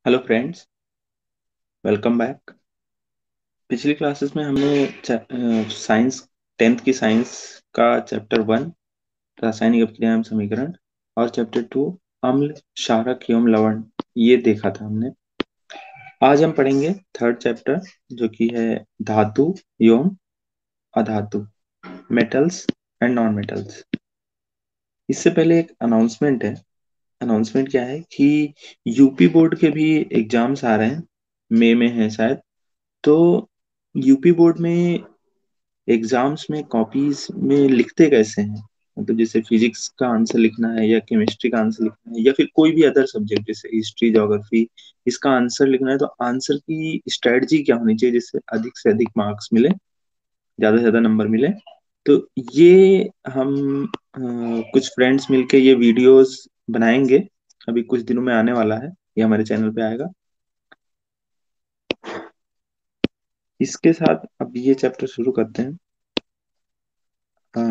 Hello friends, welcome back. पिछली classes में हमने साइंस 10th की साइंस का चैप्टर 1 रासायनिक अभिक्रिया एवं समीकरण और चैप्टर 2 अम्ल क्षारक एवं लवण ये देखा था हमने। आज हम पढ़ेंगे थर्ड चैप्टर जो कि है धातु एवं अधातु, मेटल्स एंड नॉन मेटल्स। इससे पहले एक अनाउंसमेंट है। अनाउंसमेंट क्या है कि यूपी बोर्ड के भी एग्जाम्स आ रहे हैं, मई में है शायद। तो यूपी बोर्ड में एग्जाम्स में कॉपीज में लिखते कैसे हैं, मतलब जैसे फिजिक्स का आंसर लिखना है या केमिस्ट्री का आंसर लिखना है या फिर कोई भी अदर सब्जेक्ट जैसे हिस्ट्री ज्योग्राफी, इसका आंसर लिखना है तो आंसर की स्ट्रेटजी क्या होनी चाहिए जिससे अधिक से अधिक मार्क्स मिले, ज्यादा से ज्यादा नंबर मिले। तो ये हम कुछ फ्रेंड्स मिलके ये वीडियोस बनाएंगे। अभी कुछ दिनों में आने वाला है, ये हमारे चैनल पे आएगा। इसके साथ अब ये चैप्टर शुरू करते हैं।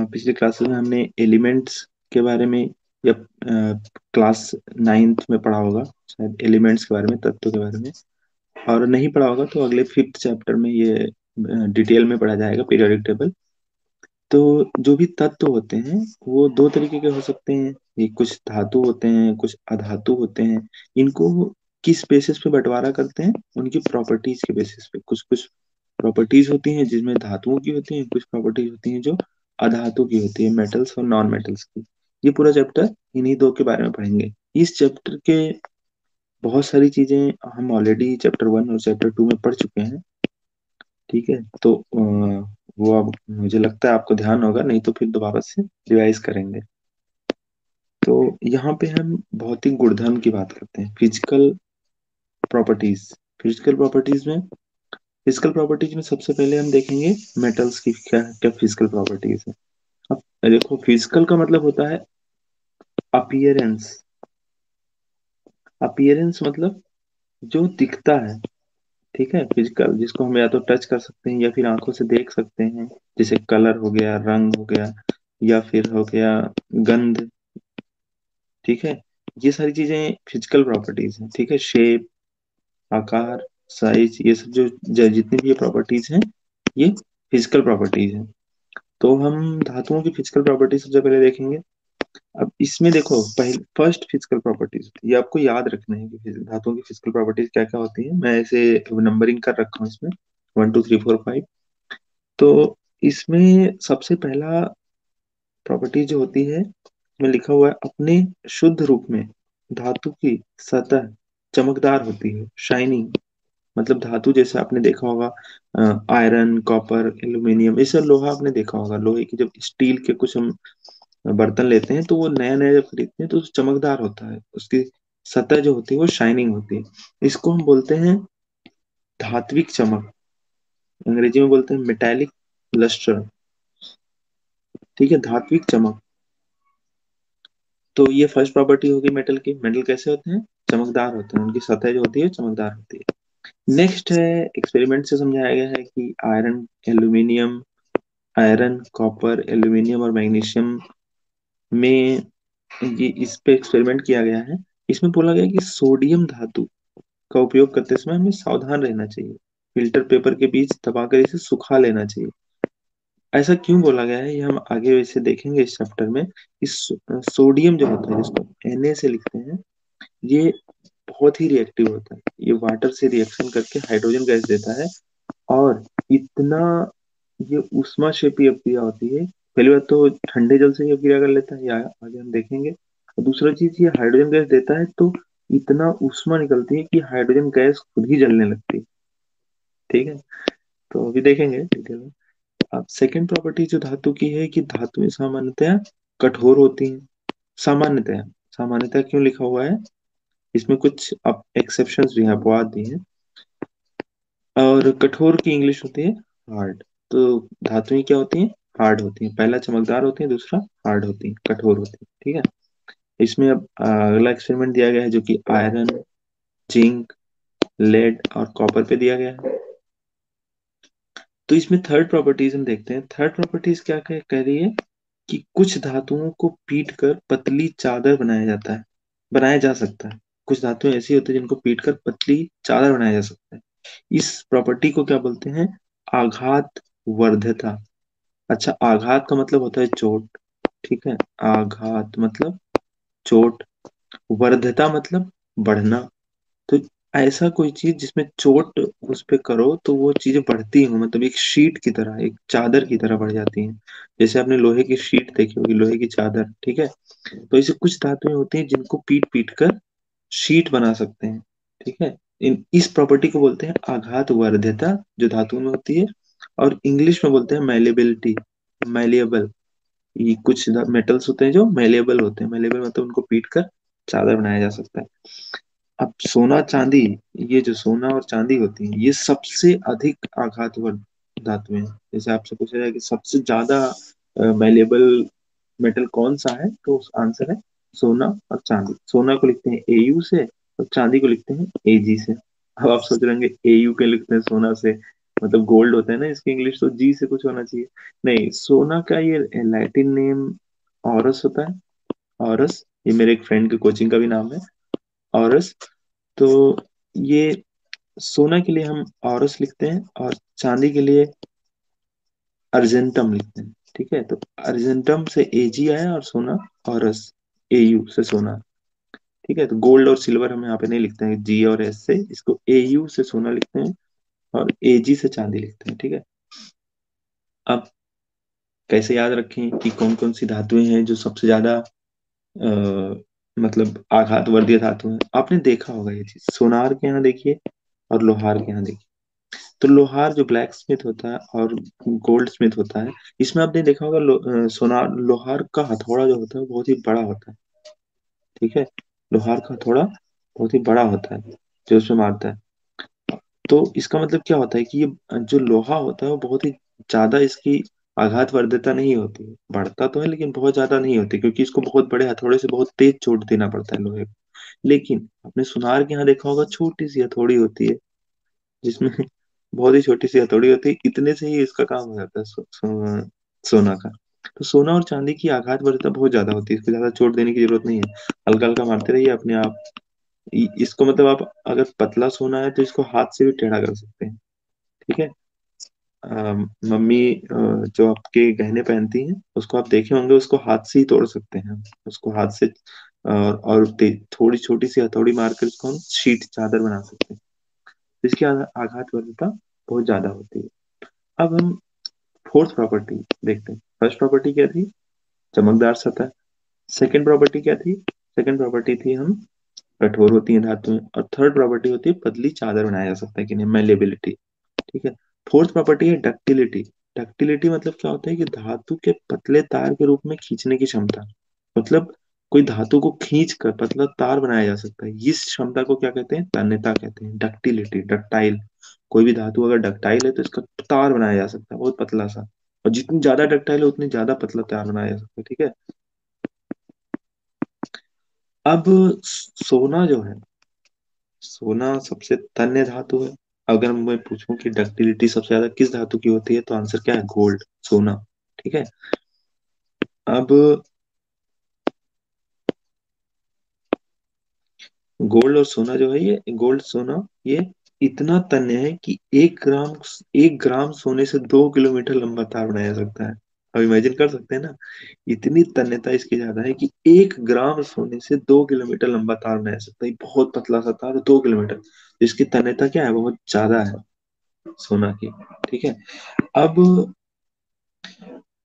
पिछले क्लासेस में हमने एलिमेंट्स के बारे में या क्लास 9th में पढ़ा होगा शायद, एलिमेंट्स के बारे में, तत्वों के बारे में। और नहीं पढ़ा होगा तो अगले 5th चैप्टर में ये डिटेल में पढ़ा जाएगा, पीरियोडिक टेबल। तो जो भी तत्व होते हैं वो दो तरीके के हो सकते हैं। ये कुछ धातु होते हैं, कुछ अधातु होते हैं। इनको किस बेसिस पे बंटवारा करते हैं? उनकी प्रॉपर्टीज के बेसिस पे। कुछ कुछ प्रॉपर्टीज होती हैं जिसमें धातुओं की होती हैं, कुछ प्रॉपर्टीज होती हैं जो अधातु की होती है, मेटल्स और नॉन मेटल्स की। ये पूरा चैप्टर इन्हीं दो के बारे में पढ़ेंगे। इस चैप्टर के बहुत सारी चीजें हम ऑलरेडी चैप्टर 1 और चैप्टर 2 में पढ़ चुके हैं। ठीक है, तो वो अब मुझे लगता है आपको ध्यान होगा, नहीं तो फिर दोबारा से रिवाइज करेंगे। तो यहाँ पे हम भौतिक गुणधर्म की बात करते हैं, फिजिकल प्रॉपर्टीज। फिजिकल प्रॉपर्टीज में सबसे पहले हम देखेंगे मेटल्स की क्या क्या फिजिकल प्रॉपर्टीज है। अब देखो, फिजिकल का मतलब होता है अपीयरेंस। अपीयरेंस मतलब जो दिखता है। ठीक है, फिजिकल जिसको हम या तो टच कर सकते हैं या फिर आंखों से देख सकते हैं, जैसे कलर हो गया, रंग हो गया, या फिर हो गया गंध। ठीक है, ये सारी चीजें फिजिकल प्रॉपर्टीज हैं। ठीक है, शेप, आकार, साइज, ये सब जितनी भी ये प्रॉपर्टीज हैं, ये फिजिकल प्रॉपर्टीज हैं। तो हम धातुओं की फिजिकल प्रॉपर्टी सबसे पहले देखेंगे। अब इसमें देखो, पहले फर्स्ट फिजिकल प्रॉपर्टीज ये आपको याद रखना है कि धातुओं की फिजिकल प्रॉपर्टीज क्या क्या होती है। मैं ऐसे नंबरिंग कर रखा हूँ इसमें, 1 2 3 4 5। तो इसमें सबसे पहला प्रॉपर्टी जो होती है, में लिखा हुआ है अपने शुद्ध रूप में धातु की सतह चमकदार होती है, शाइनिंग। मतलब धातु जैसे आपने देखा होगा, आयरन, कॉपर, एल्यूमिनियम, ये सब लोहा आपने देखा होगा। लोहे की जब स्टील के कुछ हम बर्तन लेते हैं तो वो नया नया जब खरीदते हैं तो चमकदार होता है, उसकी सतह जो होती है वो शाइनिंग होती है। इसको हम बोलते हैं धात्विक चमक, अंग्रेजी में बोलते हैं मेटालिक लस्टर। ठीक है, धात्विक चमक। तो ये फर्स्ट प्रॉपर्टी होगी मेटल की। मेटल कैसे होते हैं? चमकदार होते हैं, उनकी सतह जो होती है चमकदार होती है। नेक्स्ट है, एक्सपेरिमेंट से समझाया गया है कि आयरन, कॉपर, एल्यूमिनियम और मैग्नीशियम में ये इस पे एक्सपेरिमेंट किया गया है। इसमें बोला गया है कि सोडियम धातु का उपयोग करते समय हमें सावधान रहना चाहिए, फिल्टर पेपर के बीच दबाकर इसे सुखा लेना चाहिए। ऐसा क्यों बोला गया है ये हम आगे वैसे देखेंगे इस चैप्टर में। इस सोडियम जो होता है, जिसको Na से लिखते हैं, ये बहुत ही रिएक्टिव होता है। ये वाटर से रिएक्शन करके हाइड्रोजन गैस देता है। और इतना ये उष्मा क्षेपीय अभिक्रिया होती है। पहली बात तो ठंडे जल से ये अभिक्रिया कर लेता है, या आगे हम देखेंगे। और दूसरा चीज, ये हाइड्रोजन गैस देता है तो इतना उष्मा निकलती है कि हाइड्रोजन गैस खुद ही जलने लगती है। ठीक है, तो अभी देखेंगे डिटेल में। अब सेकेंड प्रॉपर्टी जो धातु की है कि धातुएं सामान्यतया कठोर होती हैं। सामान्यतया, सामान्यतया क्यों लिखा हुआ है? इसमें कुछ अब एक्सेप्शंस भी हैं, अपवाद भी हैं। और कठोर की इंग्लिश होती है हार्ड। तो धातुएं क्या होती हैं? हार्ड होती हैं। पहला चमकदार होती है, दूसरा हार्ड होती है, कठोर होती है। ठीक है, इसमें अब अगला एक्सपेरिमेंट दिया गया है जो कि आयरन, जिंक, लेड और कॉपर पे दिया गया है। तो इसमें थर्ड प्रॉपर्टीज हम देखते हैं। थर्ड प्रॉपर्टीज क्या कह रही है कि कुछ धातुओं को पीट कर पतली चादर बनाया जा सकता है। कुछ धातुएं ऐसी होती है जिनको पीट कर पतली चादर बनाया जा सकता है। इस प्रॉपर्टी को क्या बोलते हैं? आघात वर्ध्यता। अच्छा, आघात का मतलब होता है चोट, ठीक है, आघात मतलब चोट, वर्ध्यता मतलब बढ़ना। तो ऐसा कोई चीज जिसमें चोट उस पे करो तो वो चीजें बढ़ती हैं, मतलब एक शीट की तरह, एक चादर की तरह बढ़ जाती हैं। जैसे आपने लोहे की शीट देखी होगी, लोहे की चादर, ठीक है। तो ऐसे कुछ धातुएं होती हैं जिनको पीट पीट कर शीट बना सकते हैं, ठीक है। इस प्रॉपर्टी को बोलते हैं आघात वर्ध्यता, जो धातुओं में होती है। और इंग्लिश में बोलते हैं मैलेबिलिटी, मैलिएबल। ये कुछ मेटल्स होते हैं जो मेलेबल होते हैं, मेलेबल मतलब उनको पीट कर चादर बनाया जा सकता है। अब सोना चांदी, ये जो सोना और चांदी होती है ये सबसे अधिक आघातवर्ध धातुएं हैं। जैसे आपसे पूछा जाए कि सबसे ज्यादा मेलेबल मेटल कौन सा है, तो आंसर है सोना और चांदी। सोना को लिखते हैं एयू से और चांदी को लिखते हैं एजी से। अब आप सोच रहे होंगे एयू के लिखते हैं सोना से, मतलब गोल्ड होता है ना इसकी इंग्लिश, तो जी से कुछ होना चाहिए। नहीं, सोना का ये लैटिन नेम ऑरस होता है, ऑरस। ये मेरे एक फ्रेंड के कोचिंग का भी नाम है, ऑरस। तो ये सोना के लिए हम ऑरस लिखते हैं और चांदी के लिए अर्जेंटम लिखते हैं, ठीक है। तो अर्जेंटम से एजी आया और सोना ऑरस, एयू से सोना, ठीक है। तो गोल्ड और सिल्वर हम यहाँ पे नहीं लिखते हैं जी और एस से, इसको एयू से सोना लिखते हैं और एजी से चांदी लिखते हैं, ठीक है। अब कैसे याद रखें कि कौन कौन सी धातुएं हैं जो सबसे ज्यादा मतलब आघात वर्धीय धातु है? आपने देखा होगा ये चीज, सोनार के यहाँ देखिए और लोहार के यहाँ देखिए। तो लोहार जो ब्लैक स्मिथ होता है और गोल्ड स्मिथ होता है, इसमें आपने देखा होगा सोनार लोहार का हथौड़ा जो होता है वो बहुत ही बड़ा होता है, ठीक है। लोहार का हथौड़ा बहुत ही बड़ा होता है जो उसमें मारता है। तो इसका मतलब क्या होता है कि ये जो लोहा होता है वो बहुत ही ज्यादा, इसकी आघात वर्धता नहीं होती है, बढ़ता तो है लेकिन बहुत ज्यादा नहीं होती, क्योंकि इसको बहुत बड़े हथौड़े से बहुत तेज चोट देना पड़ता है लोहे को। लेकिन आपने सुनार के यहाँ देखा होगा छोटी सी हथौड़ी होती है जिसमें बहुत ही छोटी सी हथौड़ी होती है, इतने से ही इसका काम हो जाता है सोना का। तो सोना और चांदी की आघात वर्धता बहुत ज्यादा होती है, इसको ज्यादा चोट देने की जरूरत नहीं है, हल्का हल्का मारते रहिए अपने आप। इसको मतलब आप अगर पतला सोना है तो इसको हाथ से भी टेढ़ा कर सकते हैं, ठीक है। मम्मी जो आपके गहने पहनती हैं उसको आप देखे होंगे, उसको हाथ से ही तोड़ सकते हैं, उसको हाथ से और थोड़ी छोटी सी हथौड़ी मारकर उसको हम शीट चादर बना सकते हैं। तो इसकी आघात वर्धता बहुत ज्यादा होती है। अब हम फोर्थ प्रॉपर्टी देखते हैं। फर्स्ट प्रॉपर्टी क्या थी? चमकदार सतह। सेकंड प्रॉपर्टी क्या थी? सेकंड प्रॉपर्टी थी हम कठोर होती हैं धातुएं। और थर्ड प्रॉपर्टी होती है पतली चादर बनाया जा सकता है कि नहीं, मेलेबिलिटी, ठीक है। फोर्थ प्रॉपर्टी है डक्टिलिटी। डक्टिलिटी मतलब क्या होता है कि धातु के पतले तार के रूप में खींचने की क्षमता, मतलब कोई धातु को खींच कर पतला तार बनाया जा सकता है, इस क्षमता को क्या कहते हैं? तन्यता कहते हैं, डक्टिलिटी, डक्टाइल। कोई भी धातु अगर डक्टाइल है तो इसका तार बनाया जा सकता है बहुत पतला सा, और जितनी ज्यादा डक्टाइल है उतनी ज्यादा पतला तार बनाया जा सकता है, ठीक है। अब सोना जो है, सोना सबसे तन्य धातु है। अगर मैं पूछूं कि डक्टिलिटी सबसे ज्यादा किस धातु की होती है, तो आंसर क्या है? गोल्ड, सोना, ठीक है। अब गोल्ड और सोना जो है, ये गोल्ड सोना ये इतना तन्य है कि 1 ग्राम, 1 ग्राम सोने से 2 किलोमीटर लंबा तार बनाया जा सकता है। अब इमेजिन कर सकते हैं ना, इतनी तन्यता इसकी ज्यादा है कि 1 ग्राम सोने से 2 किलोमीटर लंबा तार बनाया जा सकता है। बहुत पतला सा तार, 2 किलोमीटर। इसकी तन्यता क्या है? बहुत ज्यादा है सोना की, ठीक है। अब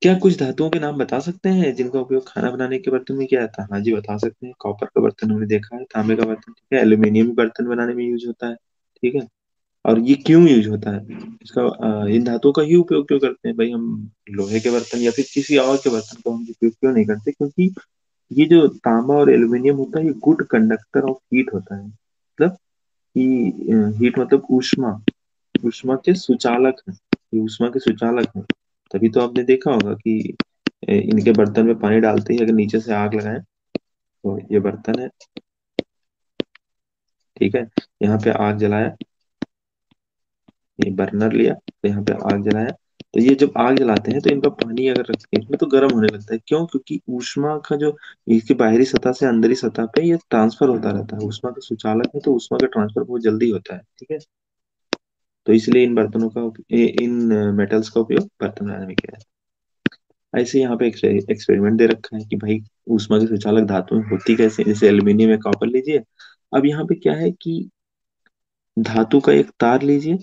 क्या कुछ धातुओं के नाम बता सकते हैं जिनका उपयोग खाना बनाने के बर्तन में किया जाता है? हाँ जी, बता सकते हैं। कॉपर का बर्तन हमने देखा है, तांबे का बर्तन, ठीक है, एल्यूमिनियम बर्तन बनाने में यूज होता है, ठीक है। और ये क्यों यूज होता है इसका? इन धातुओं का ही उपयोग क्यों करते हैं भाई हम? लोहे के बर्तन या फिर किसी और के बर्तन का हम उपयोग क्यों नहीं करते? क्योंकि ये जो तांबा और एल्यूमिनियम होता है ये गुड कंडक्टर ऑफ हीट होता है, मतलब कि हीट मतलब ऊष्मा, ऊष्मा के सुचालक है, ये ऊष्मा के सुचालक है। तभी तो आपने देखा होगा कि इनके बर्तन में पानी डालते ही अगर नीचे से आग लगाएं, तो ये बर्तन है, ठीक है। यहाँ पे आग जलाया, ये बर्नर लिया तो यहाँ पे आग जलाया, तो ये जब आग जलाते हैं तो इनका पानी अगर रखते हैं इसमें तो गर्म होने लगता है। क्यों? क्योंकि ऊष्मा का जो इसकी बाहरी सतह से अंदरी सतह पे ये ट्रांसफर होता रहता है, ऊष्मा का सुचालक है तो ऊष्मा का ट्रांसफर बहुत जल्दी होता है। ठीक है, तो इसलिए इन बर्तनों का इन मेटल्स का उपयोग बर्तन बनाने में किया जाता है। ऐसे यहाँ पे एक्सपेरिमेंट दे रखा है कि भाई ऊष्मा के सुचालक धातुएं होती कैसे, जैसे एल्यूमिनियम या कॉपर लीजिए। अब यहाँ पे क्या है कि धातु का एक तार लीजिए,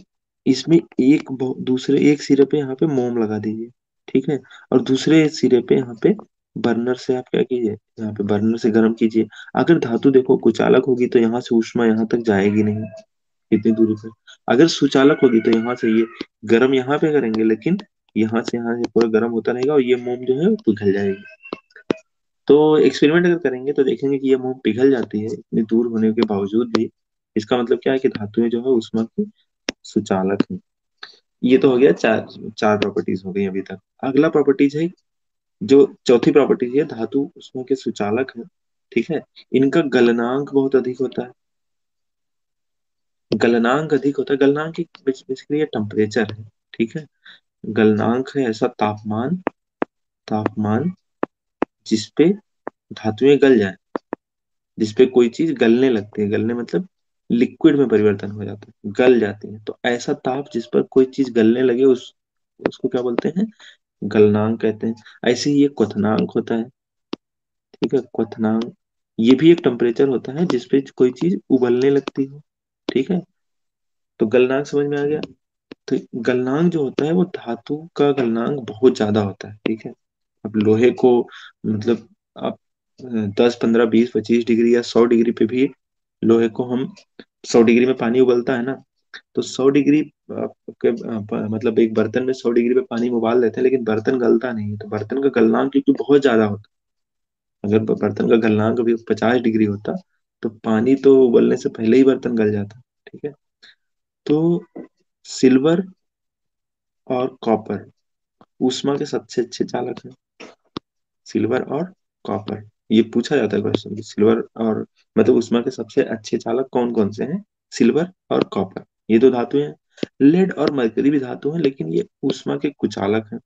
इसमें दूसरे एक सिरे पे यहाँ पे मोम लगा दीजिए। ठीक है, और दूसरे सिरे पे यहाँ पे बर्नर से आप क्या कीजिए, यहाँ पे बर्नर से गर्म कीजिए। अगर धातु देखो कुचालक होगी तो यहाँ से ऊष्मा यहाँ तक जाएगी नहीं, इतनी दूरी पर। अगर सुचालक होगी तो यहाँ से ये गर्म यहाँ पे करेंगे, लेकिन यहाँ से पूरा गर्म होता रहेगा और ये मोम जो है वो पिघल जाएगी। तो एक्सपेरिमेंट अगर करेंगे तो देखेंगे कि ये मोम पिघल जाती है इतनी दूर होने के बावजूद भी। इसका मतलब क्या है कि धातुएं जो है उष्मा की सुचालक है। ये तो हो गया, चार चार प्रॉपर्टीज हो गई अभी तक। अगला प्रॉपर्टीज है, जो चौथी प्रॉपर्टीज है, धातु उष्मा के सुचालक है। ठीक है, इनका गलनांक बहुत अधिक होता है। गलनांक अधिक होता है, गलनांक एक बेसिकली ये टेम्परेचर है। ठीक है, गलनांक है ऐसा तापमान, तापमान जिसपे धातुएं गल जाए, जिसपे कोई चीज गलने लगती है, गलने मतलब लिक्विड में परिवर्तन हो जाता है, गल जाती है। तो ऐसा ताप जिस पर कोई चीज गलने लगे उसको क्या बोलते हैं? गलनांक कहते हैं। ऐसे ही ये क्वथनांक होता है। ठीक है, क्वथनांक ये भी एक टेम्परेचर होता है जिसपे कोई चीज उबलने लगती है। ठीक है, तो गलनांक समझ में आ गया। तो गलनांक जो होता है वो धातु का गलनांक बहुत ज्यादा होता है। ठीक है, अब लोहे को मतलब आप 10 15 20 25 डिग्री या 100 डिग्री पे भी लोहे को हम, 100 डिग्री में पानी उबलता है ना, तो 100 डिग्री मतलब एक बर्तन में 100 डिग्री पे पानी में उबाल देते हैं लेकिन बर्तन गलता नहीं है। तो बर्तन का गलनांक क्योंकि बहुत ज्यादा होता है, अगर बर्तन का गलनांक भी 50 डिग्री होता तो पानी तो उबलने से पहले ही बर्तन गल जाता। ठीक है, तो सिल्वर और कॉपर ऊष्मा के सबसे अच्छे चालक हैं। सिल्वर और कॉपर, ये पूछा जाता है क्वेश्चन कि सिल्वर और मतलब ऊष्मा के सबसे अच्छे चालक कौन कौन से हैं? सिल्वर और कॉपर, ये दो धातुएं हैं। लेड और मरकरी भी धातु हैं लेकिन ये ऊष्मा के कुचालक हैं,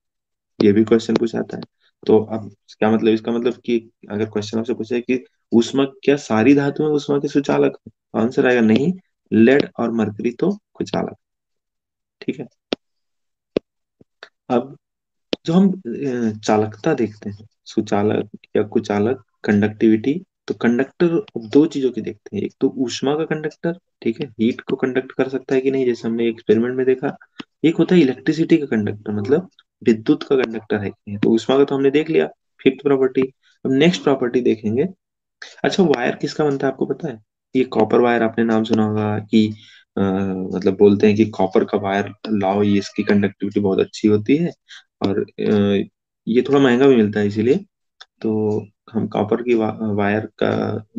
ये भी क्वेश्चन पूछाता है। तो अब क्या मतलब, इसका मतलब कि अगर क्वेश्चन आपसे पूछे कि ऊष्मा, क्या सारी धातुएं ऊष्मा के सुचालक हैं? आंसर आएगा नहीं, लेड और मरकरी तो कुचालक। ठीक है, अब जो हम चालकता देखते हैं, सुचालक या कुचालक, कंडक्टिविटी, तो कंडक्टर दो चीजों की देखते हैं। एक तो ऊष्मा का कंडक्टर, ठीक है, हीट को कंडक्ट कर सकता है कि नहीं, जैसे हमने एक्सपेरिमेंट में देखा। एक होता है इलेक्ट्रिसिटी का कंडक्टर, मतलब विद्युत का कंडक्टर है कि नहीं। तो ऊष्मा का तो हमने देख लिया, फिफ्थ प्रॉपर्टी। अब नेक्स्ट प्रॉपर्टी देखेंगे। अच्छा, वायर किसका बनता है आपको पता है? ये कॉपर वायर आपने नाम सुना होगा कि मतलब बोलते हैं कि कॉपर का वायर लाओ, ये इसकी कंडक्टिविटी बहुत अच्छी होती है और ये थोड़ा महंगा भी मिलता है इसीलिए। तो हम कॉपर की वायर का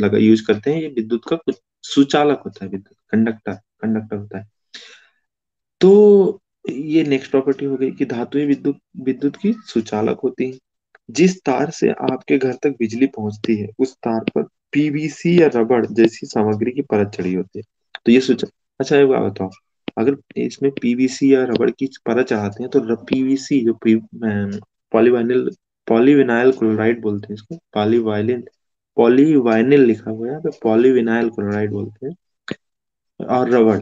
लगा यूज करते हैं। ये विद्युत का कुछ सुचालक होता है, विद्युत कंडक्टर कंडक्टर होता है। तो ये नेक्स्ट प्रॉपर्टी हो गई कि धातुएं विद्युत विद्युत की सुचालक होती हैं। जिस तार से आपके घर तक बिजली पहुंचती है उस तार पर पीवीसी या रबड़ जैसी सामग्री की परत चढ़ी होती है। तो ये सोचा, अच्छा एक बात बताओ, अगर इसमें पीवीसी या रबड़ की परत चढ़ाते हैं तो पीवीसी जो पॉलीवाइनिल, पॉलीविनाइल क्लोराइड बोलते हैं इसको, पॉलीवाइलिन, पॉलीवाइनिल लिखा हुआ है यहाँ पे, पॉलीविनाइल क्लोराइड बोलते हैं, और रबड़,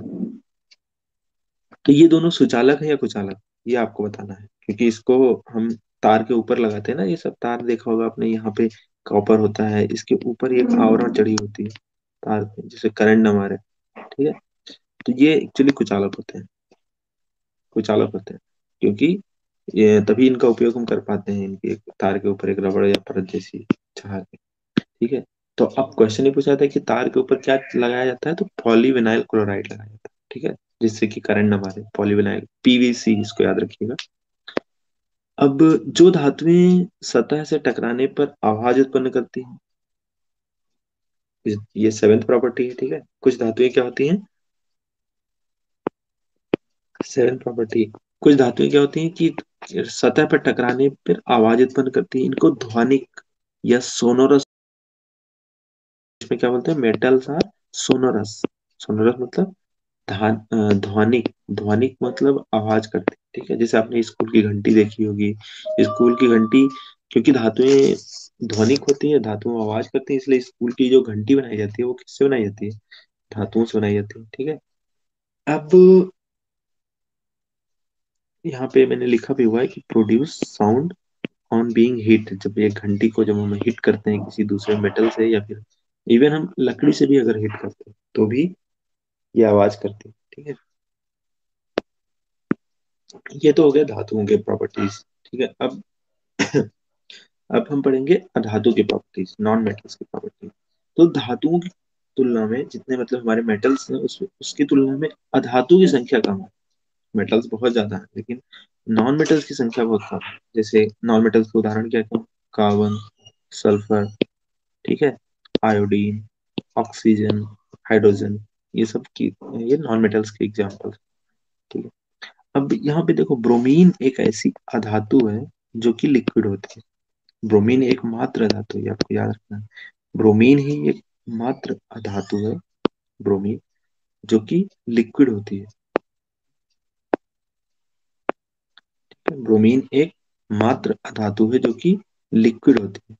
तो ये दोनों सुचालक है या कुचालक, ये आपको बताना है। क्योंकि इसको हम तार के ऊपर लगाते हैं ना, ये सब तार देखा होगा आपने, यहाँ पे कॉपर होता है, इसके ऊपर एक आवरण चढ़ी होती है तार पे, जिससे करंट न मारे। ठीक है, तो ये एक्चुअली कुचालक होते हैं, कुचालक होते हैं, क्योंकि ये तभी इनका उपयोग हम कर पाते हैं, इनके तार के ऊपर एक रबड़ या परत जैसी चढ़ा के। ठीक है, तो अब क्वेश्चन ये पूछा था कि तार के ऊपर क्या लगाया जाता है, तो पॉलीविनाइल क्लोराइड लगाया जाता है। ठीक है, जिससे कि करंट न मारे, पॉलीविनाइल, पीवीसी, इसको याद रखिएगा। अब जो धातुएं सतह से टकराने पर आवाज उत्पन्न करती हैं, ये सेवेंथ प्रॉपर्टी है। ठीक है, कुछ धातुएं क्या होती हैं, सेवेंथ प्रॉपर्टी, कुछ धातुएं क्या होती हैं कि सतह पर टकराने पर आवाज उत्पन्न करती हैं, इनको ध्वनिक या सोनोरस, इसमें क्या बोलते हैं, मेटल्स आर सोनोरस। सोनोरस मतलब ध्वनिक, ध्वनिक मतलब आवाज करते हैं, ठीक है। जैसे आपने स्कूल की घंटी देखी होगी, स्कूल की घंटी, क्योंकि धातुएं ध्वनिक होती है, धातुएं आवाज करती है, इसलिए स्कूल की जो घंटी बनाई जाती है वो किससे बनाई जाती है? धातुओं से बनाई जाती है, ठीक है। अब यहाँ पे मैंने लिखा भी हुआ है कि produce sound on being hit, जब एक घंटी को जब हम हिट करते हैं किसी दूसरे मेटल से, या फिर इवन हम लकड़ी से भी अगर हिट करते हैं तो भी ये आवाज करती है, ठीक है। ये तो हो गया धातुओं के प्रॉपर्टीज, ठीक है। अब हम पढ़ेंगे अधातु की प्रॉपर्टीज, नॉन मेटल्स की प्रॉपर्टीज। तो धातुओं की तुलना में जितने मतलब हमारे मेटल्स हैं उसकी तुलना में अधातु की संख्या कम है। मेटल्स बहुत ज्यादा है लेकिन नॉन मेटल्स की संख्या बहुत कम है। जैसे नॉन मेटल्स के उदाहरण क्या है? कार्बन, सल्फर, ठीक है, आयोडीन, ऑक्सीजन, हाइड्रोजन, ये सब की, ये नॉन मेटल्स के एग्जाम्पल, ठीक है। अब यहाँ पे देखो, ब्रोमीन एक ऐसी अधातु है जो कि लिक्विड होती है। ब्रोमीन एकमात्र धातु है, ये आपको याद रखना है। ब्रोमीन ही एक मात्र अधातु है, ब्रोमीन, जो कि लिक्विड होती है। ब्रोमीन एक मात्र अधातु है जो कि लिक्विड होती है।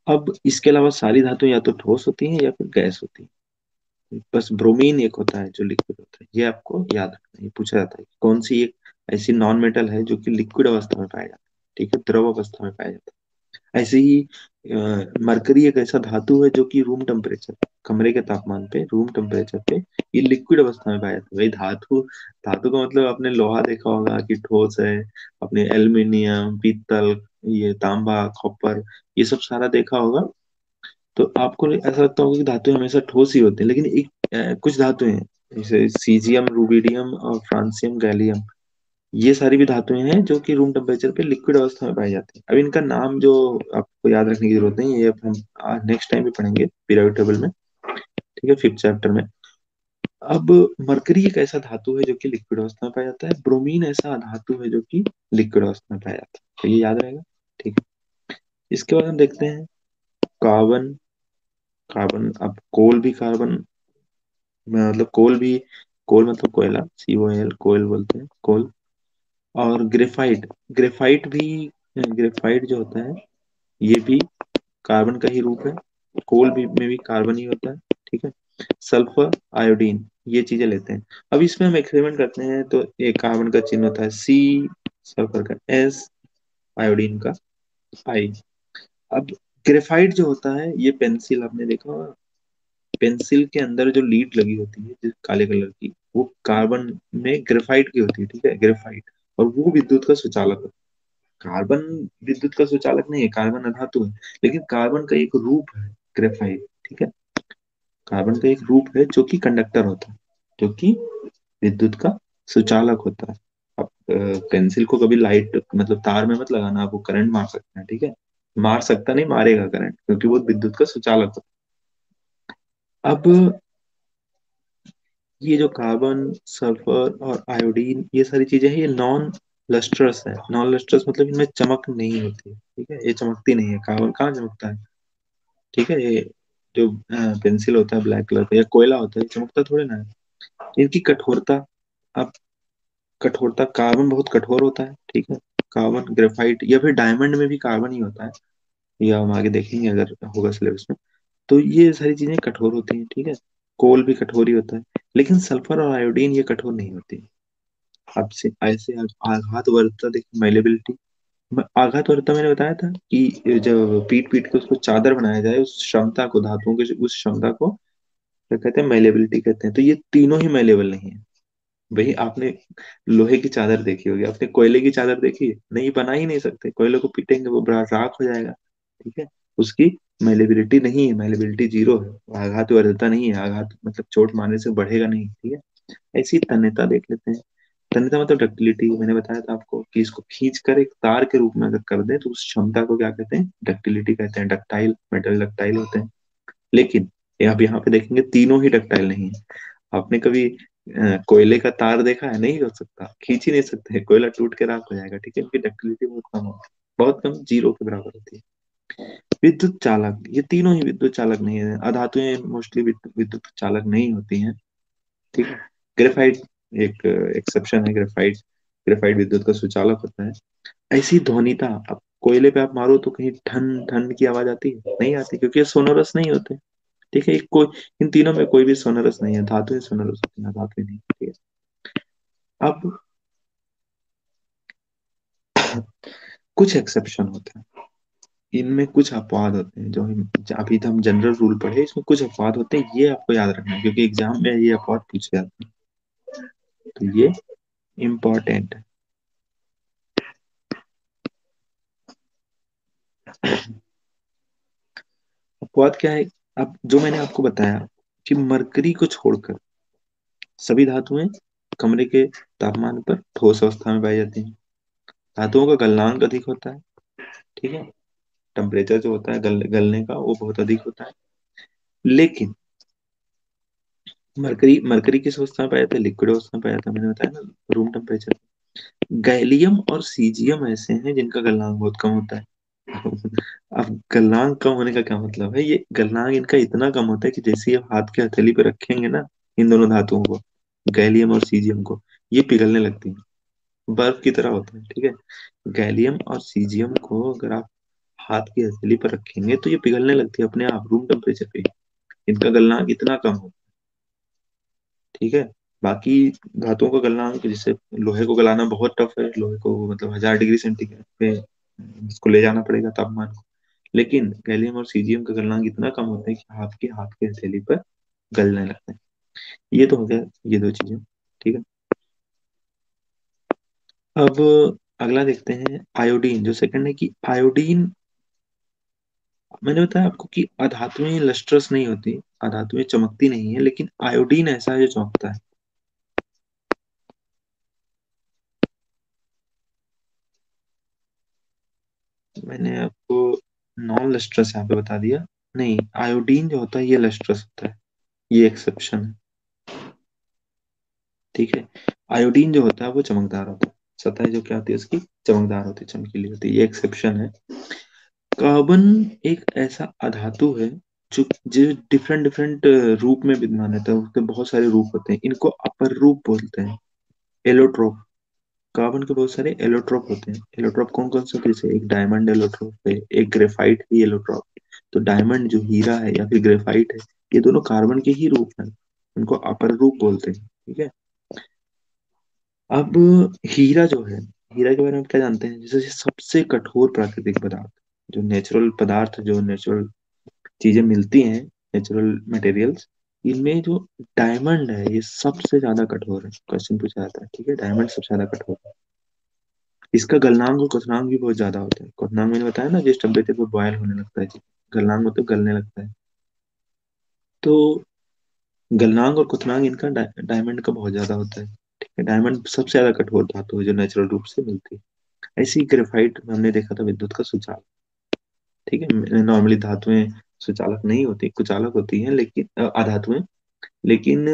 अब इसके अलावा सारी धातुएं या तो ठोस होती हैं या फिर गैस होती हैं। बस ब्रोमीन एक होता है जो लिक्विड होता है, ये आपको याद रखना है। ये पूछा जाता है कि कौन सी एक ऐसी नॉन मेटल है जो कि लिक्विड अवस्था में पाया जाता है, ठीक है, द्रव अवस्था में पाया जाता है। ऐसे ही मरकरी एक ऐसा धातु है जो कि रूम टेम्परेचर, कमरे के तापमान पे, रूम टेम्परेचर पे ये लिक्विड अवस्था में पाया जाता है। भाई धातु, धातु का मतलब आपने लोहा देखा होगा कि ठोस है, अपने एल्यूमिनियम, पीतल, ये तांबा, कॉपर, ये सब सारा देखा होगा। तो आपको ऐसा लगता होगा कि धातुएं हमेशा ठोस ही होती हैं, लेकिन एक कुछ धातुएं हैं, जैसे सीजियम, रूबिडियम और फ्रांसियम, गैलियम, ये सारी भी धातुएं हैं जो कि रूम टेम्परेचर पे लिक्विड अवस्था में पाई जाती है। अब इनका नाम जो आपको याद रखने की जरूरत नहीं है, ये हम नेक्स्ट टाइम भी पढ़ेंगे पीरियोडिक टेबल में, ठीक है, फिफ्थ चैप्टर में। अब मरकरी एक ऐसा धातु है जो कि लिक्विड अवस्था में पाया जाता है, ब्रोमीन ऐसा धातु है जो कि लिक्विड अवस्था में पाया जाता है, तो ये याद रहेगा, ठीक है। इसके बाद हम देखते हैं कार्बन। कार्बन, अब कोल भी कार्बन, मतलब कोल भी, कोल मतलब कोयला, COL, कोयल बोलते हैं कोल। और ग्रेफाइट, ग्रेफाइट भी, ग्रेफाइट जो होता है ये भी कार्बन का ही रूप है। कोल भी में भी कार्बन ही होता है, ठीक है। सल्फर, आयोडीन, ये चीजें लेते हैं। अब इसमें हम एक्सपेरिमेंट करते हैं तो एक कार्बन का चिन्ह होता है C, सल्फर का S, आयोडीन का I। अब ग्रेफाइट जो होता है, ये पेंसिल आपने देखा होगा, पेंसिल के अंदर जो लीड लगी होती है जिस काले कलर की, वो कार्बन में ग्रेफाइट की होती है, ठीक है, ग्रेफाइट। और वो विद्युत का सुचालक होता है। कार्बन विद्युत का सुचालक नहीं है, कार्बन अधातु है, लेकिन कार्बन का एक रूप है ग्रेफाइट, ठीक है। कार्बन का एक रूप है जो कि कंडक्टर होता है, जो कि विद्युत का सुचालक होता है। अब पेंसिल को कभी लाइट मतलब तार में मत लगाना, आप वो करंट मार सकते हैं, ठीक है। मार सकता नहीं, मारेगा करंट, क्योंकि वो विद्युत का सुचालक होता है। अब ये जो कार्बन, सल्फर और आयोडीन, ये सारी चीजें हैं, ये नॉन लस्ट्रस है। नॉन लस्ट्रस मतलब इनमें चमक नहीं होती है, ठीक है, ये चमकती नहीं है। कार्बन कहाँ चमकता है, ठीक है, ये जो पेंसिल होता है ब्लैक कलर का या कोयला होता है, ये चमकता थोड़े ना है। इनकी कठोरता, अब कठोरता, कार्बन बहुत कठोर होता है, ठीक है। कार्बन, ग्रेफाइट या फिर डायमंड में भी कार्बन ही होता है, या हम आगे देखेंगे अगर होगा सिलेबस में। तो ये सारी चीजें कठोर होती हैं, ठीक है। कोल भी कठोर ही होता है, लेकिन सल्फर और आयोडीन ये कठोर नहीं होती। अब से ऐसे आघात वर्ता देखिए, मेलेबिलिटी, आघात वर्ता मैंने बताया था कि जब पीट पीट के उसको चादर बनाया जाए, उस क्षमता को, धातुओं की उस क्षमता को क्या कहते हैं? मेलेबिलिटी कहते हैं। तो ये तीनों ही मेलेबल नहीं है। भाई आपने लोहे की चादर देखी होगी, आपने कोयले की चादर देखी है? नहीं, बना ही नहीं सकते, कोयले को पीटेंगे वो बड़ा राख हो जाएगा, ठीक है। उसकी मेलेबिलिटी नहीं है, मेलेबिलिटी जीरो है, वो आघात वर्धता नहीं है, आघात मतलब चोट मारने से बढ़ेगा नहीं, ठीक है। ऐसी तन्यता देख लेते हैं। तन्यता मतलब डक्टिलिटी, मैंने बताया था आपको कि इसको खींच कर एक तार के रूप में अगर कर दे तो उस क्षमता को क्या कहते हैं? डक्टिलिटी कहते हैं। डक्टाइल मेटल डक्टाइल होते हैं। लेकिन अब यहाँ पे देखेंगे तीनों ही डक्टाइल नहीं है। आपने कभी कोयले का तार देखा है? नहीं हो सकता, खींच ही नहीं सकते, कोयला टूट के राख हो जाएगा, ठीक है। इनकी डक्टिलिटी बहुत कम होती है, बहुत कम, जीरो के बराबर होती है। विद्युत चालक, ये तीनों ही विद्युत चालक नहीं है। अधातुएं मोस्टली विद्युत चालक नहीं होती हैं। ठीक है। ग्रेफाइट एक एक्सेप्शन है। ग्रेफाइट ग्रेफाइट विद्युत का सुचालक होता है। ऐसी ध्वनिता, अब कोयले पे आप मारो तो कहीं ठन ठन की आवाज आती है? नहीं आती, क्योंकि ये सोनोरस नहीं होते। ठीक है, कोई इन तीनों में कोई भी सोनोरस नहीं है। धातु ही सोनोरस होती है, धातु नहीं। ठीक है। अब कुछ एक्सेप्शन होते हैं, इनमें कुछ अपवाद होते हैं, जो अभी तो हम जनरल रूल पढ़े, इसमें कुछ अपवाद होते हैं, ये आपको याद रखना है, क्योंकि एग्जाम में ये अपवाद पूछे जाते हैं, तो ये इम्पोर्टेंट है। अपवाद क्या है? अब जो मैंने आपको बताया कि मरकरी को छोड़कर सभी धातुएं कमरे के तापमान पर ठोस अवस्था में पाई जाती हैं। धातुओं का गलनांक अधिक होता है। ठीक है, टेम्परेचर जो होता है गलने का वो बहुत अधिक होता है। लेकिन मरकरी मरकरी किस अवस्था में पाया जाता है? लिक्विड अवस्था में पाया जाता है, मैंने बताया ना, रूम टेम्परेचर। गैलियम और सीजियम ऐसे हैं जिनका गलनांक बहुत कम होता है। अब गलनांक कम होने का क्या मतलब है? ये गलनांक इनका इतना कम होता है कि जैसे ही आप हाथ के हथेली पे रखेंगे ना, इन दोनों धातुओं को, गैलियम और सीजियम को, ये पिघलने लगती है, बर्फ की तरह होता है। ठीक है, गैलियम और सीजियम को अगर आप हाथ की हथेली पर रखेंगे तो ये पिघलने लगती है अपने आप, रूम टेम्परेचर पे ही। इनका गलनांक इतना कम होता है। ठीक है। बाकी धातुओं का गलनांक, जैसे लोहे को गलाना बहुत टफ है, लोहे को मतलब 1000 डिग्री सेंटीग्रेड पे इसको ले जाना पड़ेगा तापमान को। लेकिन गैलियम और सीजियम का गलनांक इतना कम होता है कि आपके हाथ के हथेली पर गलने लगते हैं। ये तो हो गया, ये दो चीजें। ठीक है। अब अगला देखते हैं आयोडीन, जो सेकंड है कि आयोडीन, मैंने बताया आपको कि अधातुएं लस्ट्रस नहीं होती, अधातुएं चमकती नहीं है, लेकिन आयोडीन ऐसा है जो चमकता है। मैंने आपको नॉन लस्ट्रस यहाँ पे बता दिया। नहीं, आयोडीन जो होता है ये लस्ट्रस होता है, ये एक्सेप्शन है। ठीक है, आयोडीन जो होता है वो चमकदार होता है, सतह जो क्या होती है उसकी, चमकदार होती है, चमकीली होती है, ये एक्सेप्शन है। कार्बन एक ऐसा अधातु है जो जो डिफरेंट डिफरेंट रूप में विद्यमान रहता है, उसके बहुत सारे रूप होते हैं, इनको अपर रूप बोलते हैं, एलोट्रोप। कार्बन के बहुत सारे एलोट्रोप होते हैं। एलोट्रोप कौन कौन से होते हैं? जैसे एक डायमंड एलोट्रोप है, एक ग्रेफाइट की एलोट्रोप। तो डायमंड जो हीरा है या फिर ग्रेफाइट है, ये दोनों कार्बन के ही रूप हैं, उनको अपर रूप बोलते हैं। ठीक है। अब हीरा जो है, हीरा के बारे में क्या जानते हैं? जैसे सबसे कठोर प्राकृतिक पदार्थ, जो नेचुरल पदार्थ, जो नेचुरल चीजें मिलती हैं, नेचुरल मटेरियल्स, इनमें जो डायमंड है ये सबसे ज्यादा कठोर है। क्वेश्चन पूछा जाता है। ठीक है, डायमंड सबसे ज्यादा कठोर है। इसका गलनांक और क्वथनांक भी बहुत ज्यादा होता है। क्वथनांक मैंने बताया ना, जिस टेम्परेचर पर बॉयल होने लगता है। गलनांक मतलब गलने लगता है। तो गलनांक और क्वथनांक इनका डायमंड का बहुत ज्यादा होता है। ठीक है, डायमंड सबसे ज्यादा कठोर धातु है जो नेचुरल रूप से मिलती है। ऐसी ग्रेफाइट में हमने देखा था विद्युत का सुचालक। ठीक है, नॉर्मली धातुएं सुचालक नहीं होती, कुचालक होती हैं, लेकिन अधातुएं। लेकिन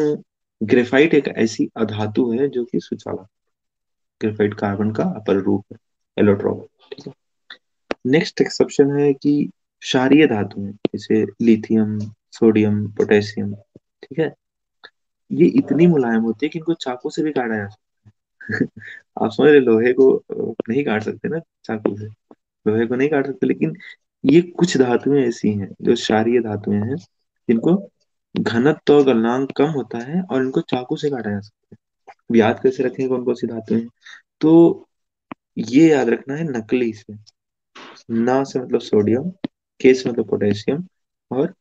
ग्रेफाइट एक ऐसी अधातु है जो कि सुचालक। ग्रेफाइट कार्बन का अपर रूप है, एलोट्रोप। ठीक है। नेक्स्ट एक्सेप्शन है कि क्षारीय धातुएं, जैसे लिथियम, सोडियम, पोटेशियम। ठीक है, ये इतनी मुलायम होती है कि इनको चाकू से भी काटा जा सकता है। आप समझ रहे, लोहे को नहीं काट सकते ना चाकू से, लोहे को नहीं काट सकते, लेकिन ये कुछ धातुएं ऐसी हैं जो क्षारीय धातुएं हैं, जिनको घनत्व और गलनांक कम होता है और इनको चाकू से काटा जा सकता है। अब याद कैसे रखें कौन कौन सी धातुएं हैं? तो ये याद रखना है नकली से। ना से मतलब सोडियम, के से मतलब पोटेशियम, और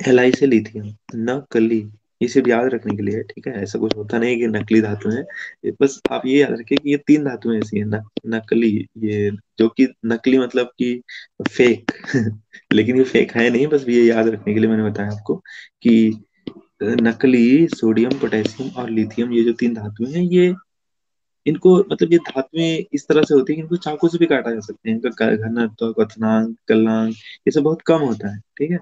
एल से लिथियम। नकली, ये सिर्फ याद रखने के लिए है। ठीक है, ऐसा कुछ होता नहीं कि नकली धातु है। बस आप ये याद रखिए कि ये तीन धातुएं ऐसी हैं, नकली, ये जो कि नकली मतलब कि फेक। लेकिन ये फेक है नहीं, बस ये याद रखने के लिए मैंने बताया आपको कि नकली सोडियम, पोटेशियम और लिथियम, ये जो तीन धातुएं हैं, ये इनको मतलब ये धातुएं इस तरह से होती है कि इनको चाकू से भी काटा जा सकते हैं। इनका घनत्व, क्वथनांक, गलनांक, ये सब बहुत कम होता है। ठीक है।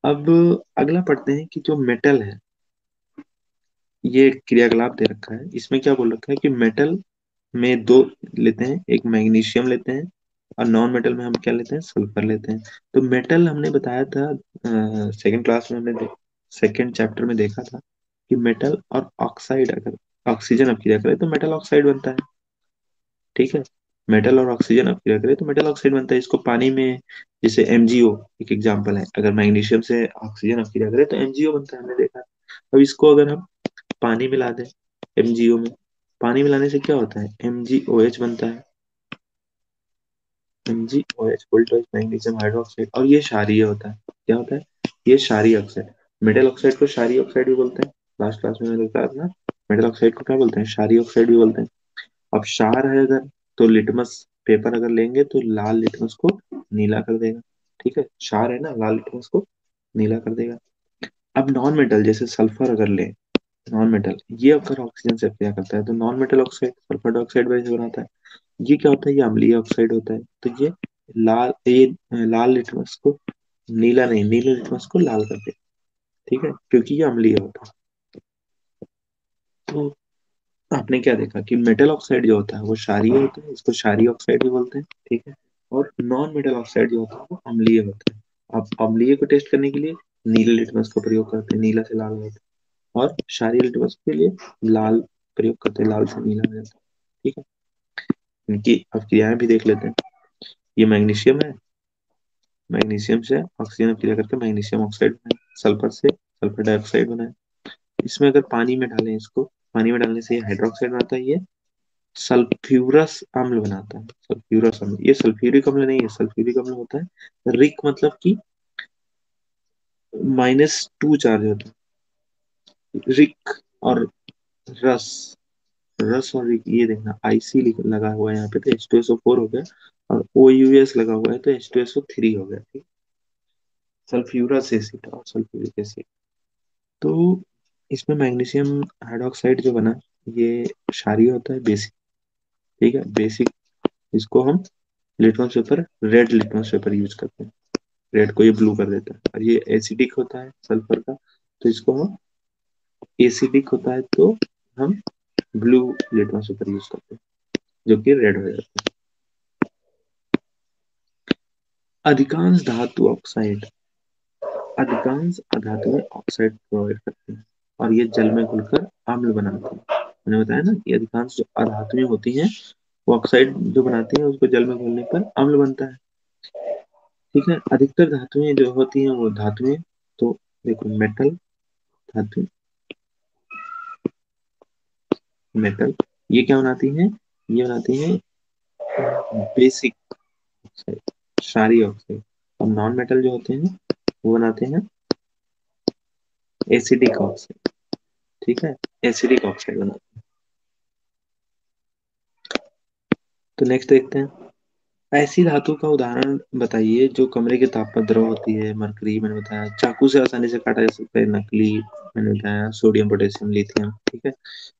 अब अगला पढ़ते हैं कि जो मेटल है, ये क्रियाकलाप दे रखा है, इसमें क्या बोल रखा है कि मेटल में दो लेते हैं, एक मैग्नीशियम लेते हैं, और नॉन मेटल में हम क्या लेते हैं? सल्फर लेते हैं। तो मेटल हमने बताया था सेकंड क्लास में हमने सेकेंड चैप्टर में देखा था कि मेटल और ऑक्साइड अगर ऑक्सीजन अपक्रिया करे तो मेटल ऑक्साइड बनता है। ठीक है, मेटल और ऑक्सीजन अपक्रिया करे तो मेटल ऑक्साइड बनता है। इसको पानी में, जैसे एमजीओ एक एग्जांपल है, अगर मैग्नीशियम से ऑक्सीजन अपक्रिया करे तो एमजीओ बनता है, हमने देखा। अब इसको अगर हम पानी मिला दें एमजीओ में, पानी मिलाने से क्या होता है, एमजीओएच बनता है। MgOH वोल्टेज मैग्नीशियम हाइड्रोक्साइड, और ये क्षारीय होता है। क्या होता है, ये क्षारीय ऑक्साइड। मेटल ऑक्साइड को क्षारीय ऑक्साइड भी बोलते हैं। लास्ट क्लास में मैंने बताया था ना, मेटल ऑक्साइड को क्या बोलते हैं, क्षारीय ऑक्साइड भी बोलते हैं। अब क्षार है अगर, तो लिटमस पेपर अगर लेंगे तो लाल लिटमस को नीला कर देगा। ठीक है, क्षार है ना, लाल लिटमस को नीला कर देगा। अब नॉन मेटल जैसे सल्फर अगर ले, नॉन मेटल ये अगर ऑक्सीजन से क्रिया करता है तो non metal oxide sulphur dioxide वजह से बनाता है। ये क्या होता है, ये अम्लीय ऑक्साइड होता है। तो ये लाल लिटमस को नीला नहीं, नीले लिटमस को लाल कर दे। ठीक है, क्योंकि ये अम्लीय होता है। तो आपने क्या देखा कि मेटल ऑक्साइड जो होता है वो क्षारीय होता है, इसको क्षारीय ऑक्साइड भी बोलते हैं। ठीक है, और नॉन मेटल ऑक्साइड जो होता है वो अम्लीय होता है। अब अम्लीय को टेस्ट करने के लिए नीले लिटमस का प्रयोग करते हैं, नीला से लाल हो जाता है। और क्षारीय लिटमस के लिए लाल प्रयोग करते हैं, लाल से नीला हो जाता है। ठीक है, इनकी अब क्रियाएं भी देख लेते हैं। ये मैग्नीशियम है, मैग्नीशियम से ऑक्सीजन क्रिया करके मैग्नीशियम ऑक्साइड बना है। सल्फर से सल्फर डाइऑक्साइड बना है। इसमें अगर पानी में डालें, इसको पानी में डालने से ये हाइड्रोक्साइड बनाता है, ये सल्फ्यूरस अम्ल बनाता है। सल्फ्यूरस अम्ल, ये सल्फ्यूरिक अम्ल नहीं है, सल्फ्यूरिक अम्ल होता है रिक, मतलब कि -2 चार्ज होता है रिक। और रस, रस और रिक, ये देखना आईसी लगा हुआ है यहाँ पे तो H2SO4 हो गया, और OUS लगा हुआ है तो H2SO3 हो गया। ठीक, सल्फ्यूरस एसिड और सल्फ्यूरिक एसिड। तो इसमें मैग्नीशियम हाइड्रोक्साइड जो बना, ये क्षारीय होता है, बेसिक। ठीक है, बेसिक। इसको हम litmus paper, red litmus paper use करते हैं। रेड को ये ब्लू कर देता है। और ये एसिडिक होता है सल्फर का, तो इसको हम, एसिडिक होता है तो हम ब्लू लिटमस पेपर यूज करते हैं, जो कि रेड हो जाता है। अधिकांश धातु ऑक्साइड, अधिकांश धातुएं ऑक्साइड प्रोवाइड करती हैं, और ये जल में घुलकर अम्ल बनाती हैं। मैंने बताया ना कि अधिकांश जो अधातुएं होती हैं वो ऑक्साइड जो बनाती हैं, उसको जल में घुलने पर अम्ल बनता है। ठीक है, अधिकतर धातुएं जो होती हैं वो धातुएं, तो देखो मेटल धातु, मेटल ये क्या बनाती हैं, ये बनाती हैं बेसिक ऑक्साइड, क्षारीय ऑक्साइड। और नॉन मेटल जो होते हैं वो बनाते हैं एसिडिक ऑक्साइड। ठीक है, एसिडिक ऑक्साइड बनाते हैं। तो नेक्स्ट देखते हैं, ऐसी धातु का उदाहरण बताइए जो कमरे के ताप पर द्रव होती है। मरकरी मैंने बताया, चाकू से आसानी से काटा जा सकता है। नकली मैंने बताया, सोडियम पोटेशियम लिथियम। ठीक है,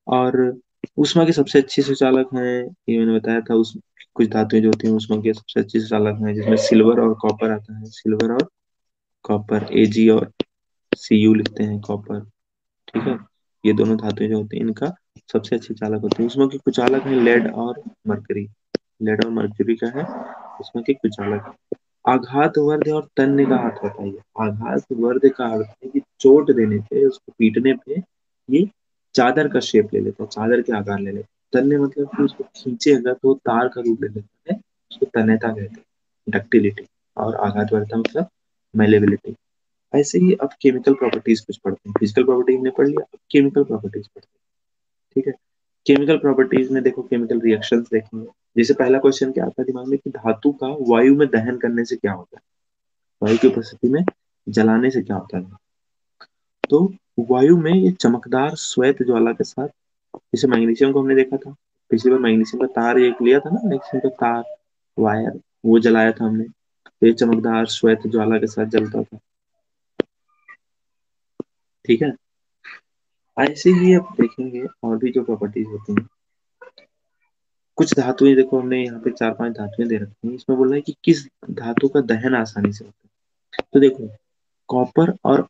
और ऊष्मा के सबसे अच्छी सुचालक हैं, ये मैंने बताया था। उस कुछ धातुएं जो होती हैं ऊष्मा के सबसे अच्छी सुचालक हैं, जिसमें सिल्वर और कॉपर आता है। सिल्वर और कॉपर, Ag और Cu लिखते हैं, कॉपर। ठीक है, ये दोनों धातुएं जो होती हैं इनका सबसे अच्छे चालक होते हैं। उसमें के कुचालक हैं लेड और मरकरी। लेड और मरकरी का है उसमें के कुचालक। आघात वर्ध और तन्य का अर्थ बताइए। आघात वर्ध का अर्थ है कि चोट देने पे, उसको पीटने पे ये चादर का शेप ले लेता है, चादर के आकार ले लेता है। तन्य मतलब कि उसको खींचेगा तो तार का रूप ले लेता है, उसको तन्यता कहते हैं, डक्टिलिटी। और आघात वर्धता मतलब मेलेबिलिटी। ऐसे ही अब केमिकल प्रॉपर्टीज कुछ पढ़ते हैं। फिजिकल प्रॉपर्टीज ने पढ़ लिया, अब केमिकल प्रॉपर्टीज पढ़ते हैं। ठीक है, केमिकल प्रॉपर्टीज में देखो केमिकल रिएक्शंस देखेंगे। जैसे पहला क्वेश्चन क्या आता है दिमाग में कि धातु का वायु में दहन करने से क्या होता है, वायु की उपस्थिति में जलाने से क्या होता है। तो वायु में ये चमकदार श्वेत ज्वाला के साथ, जैसे मैग्नीशियम को हमने देखा था पिछली बार, मैग्नीशियम का तार एक लिया था ना, मैग्नीशियम का तार, वायर, वो जलाया था हमने, तो ये चमकदार श्वेत ज्वाला के साथ जलता था। ठीक है, ऐसे ही अब देखेंगे और भी जो प्रॉपर्टीज होती हैं। कुछ धातुएं देखो, हमने यहाँ पे 4-5 धातुएं दे रखी हैं, इसमें बोल रहा है कि किस धातु का दहन आसानी से होता है। तो देखो, कॉपर और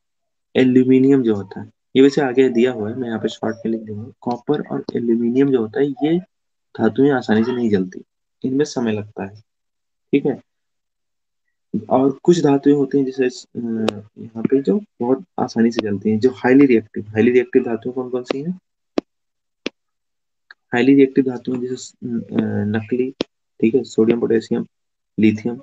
एल्यूमिनियम जो होता है, ये वैसे आगे दिया हुआ है, मैं यहाँ पे शॉर्ट में लिख दूंगा। कॉपर और एल्यूमिनियम जो होता है, ये धातुएं आसानी से नहीं जलती, इनमें समय लगता है। ठीक है, और कुछ धातुएं होती हैं जैसे यहाँ पे जो बहुत आसानी से जलती हैं, जो हाईली रिएक्टिव धातुएं कौन कौन सी हैं? हाईली रिएक्टिव धातुएं जैसे नकली, ठीक है, सोडियम पोटेशियम लिथियम,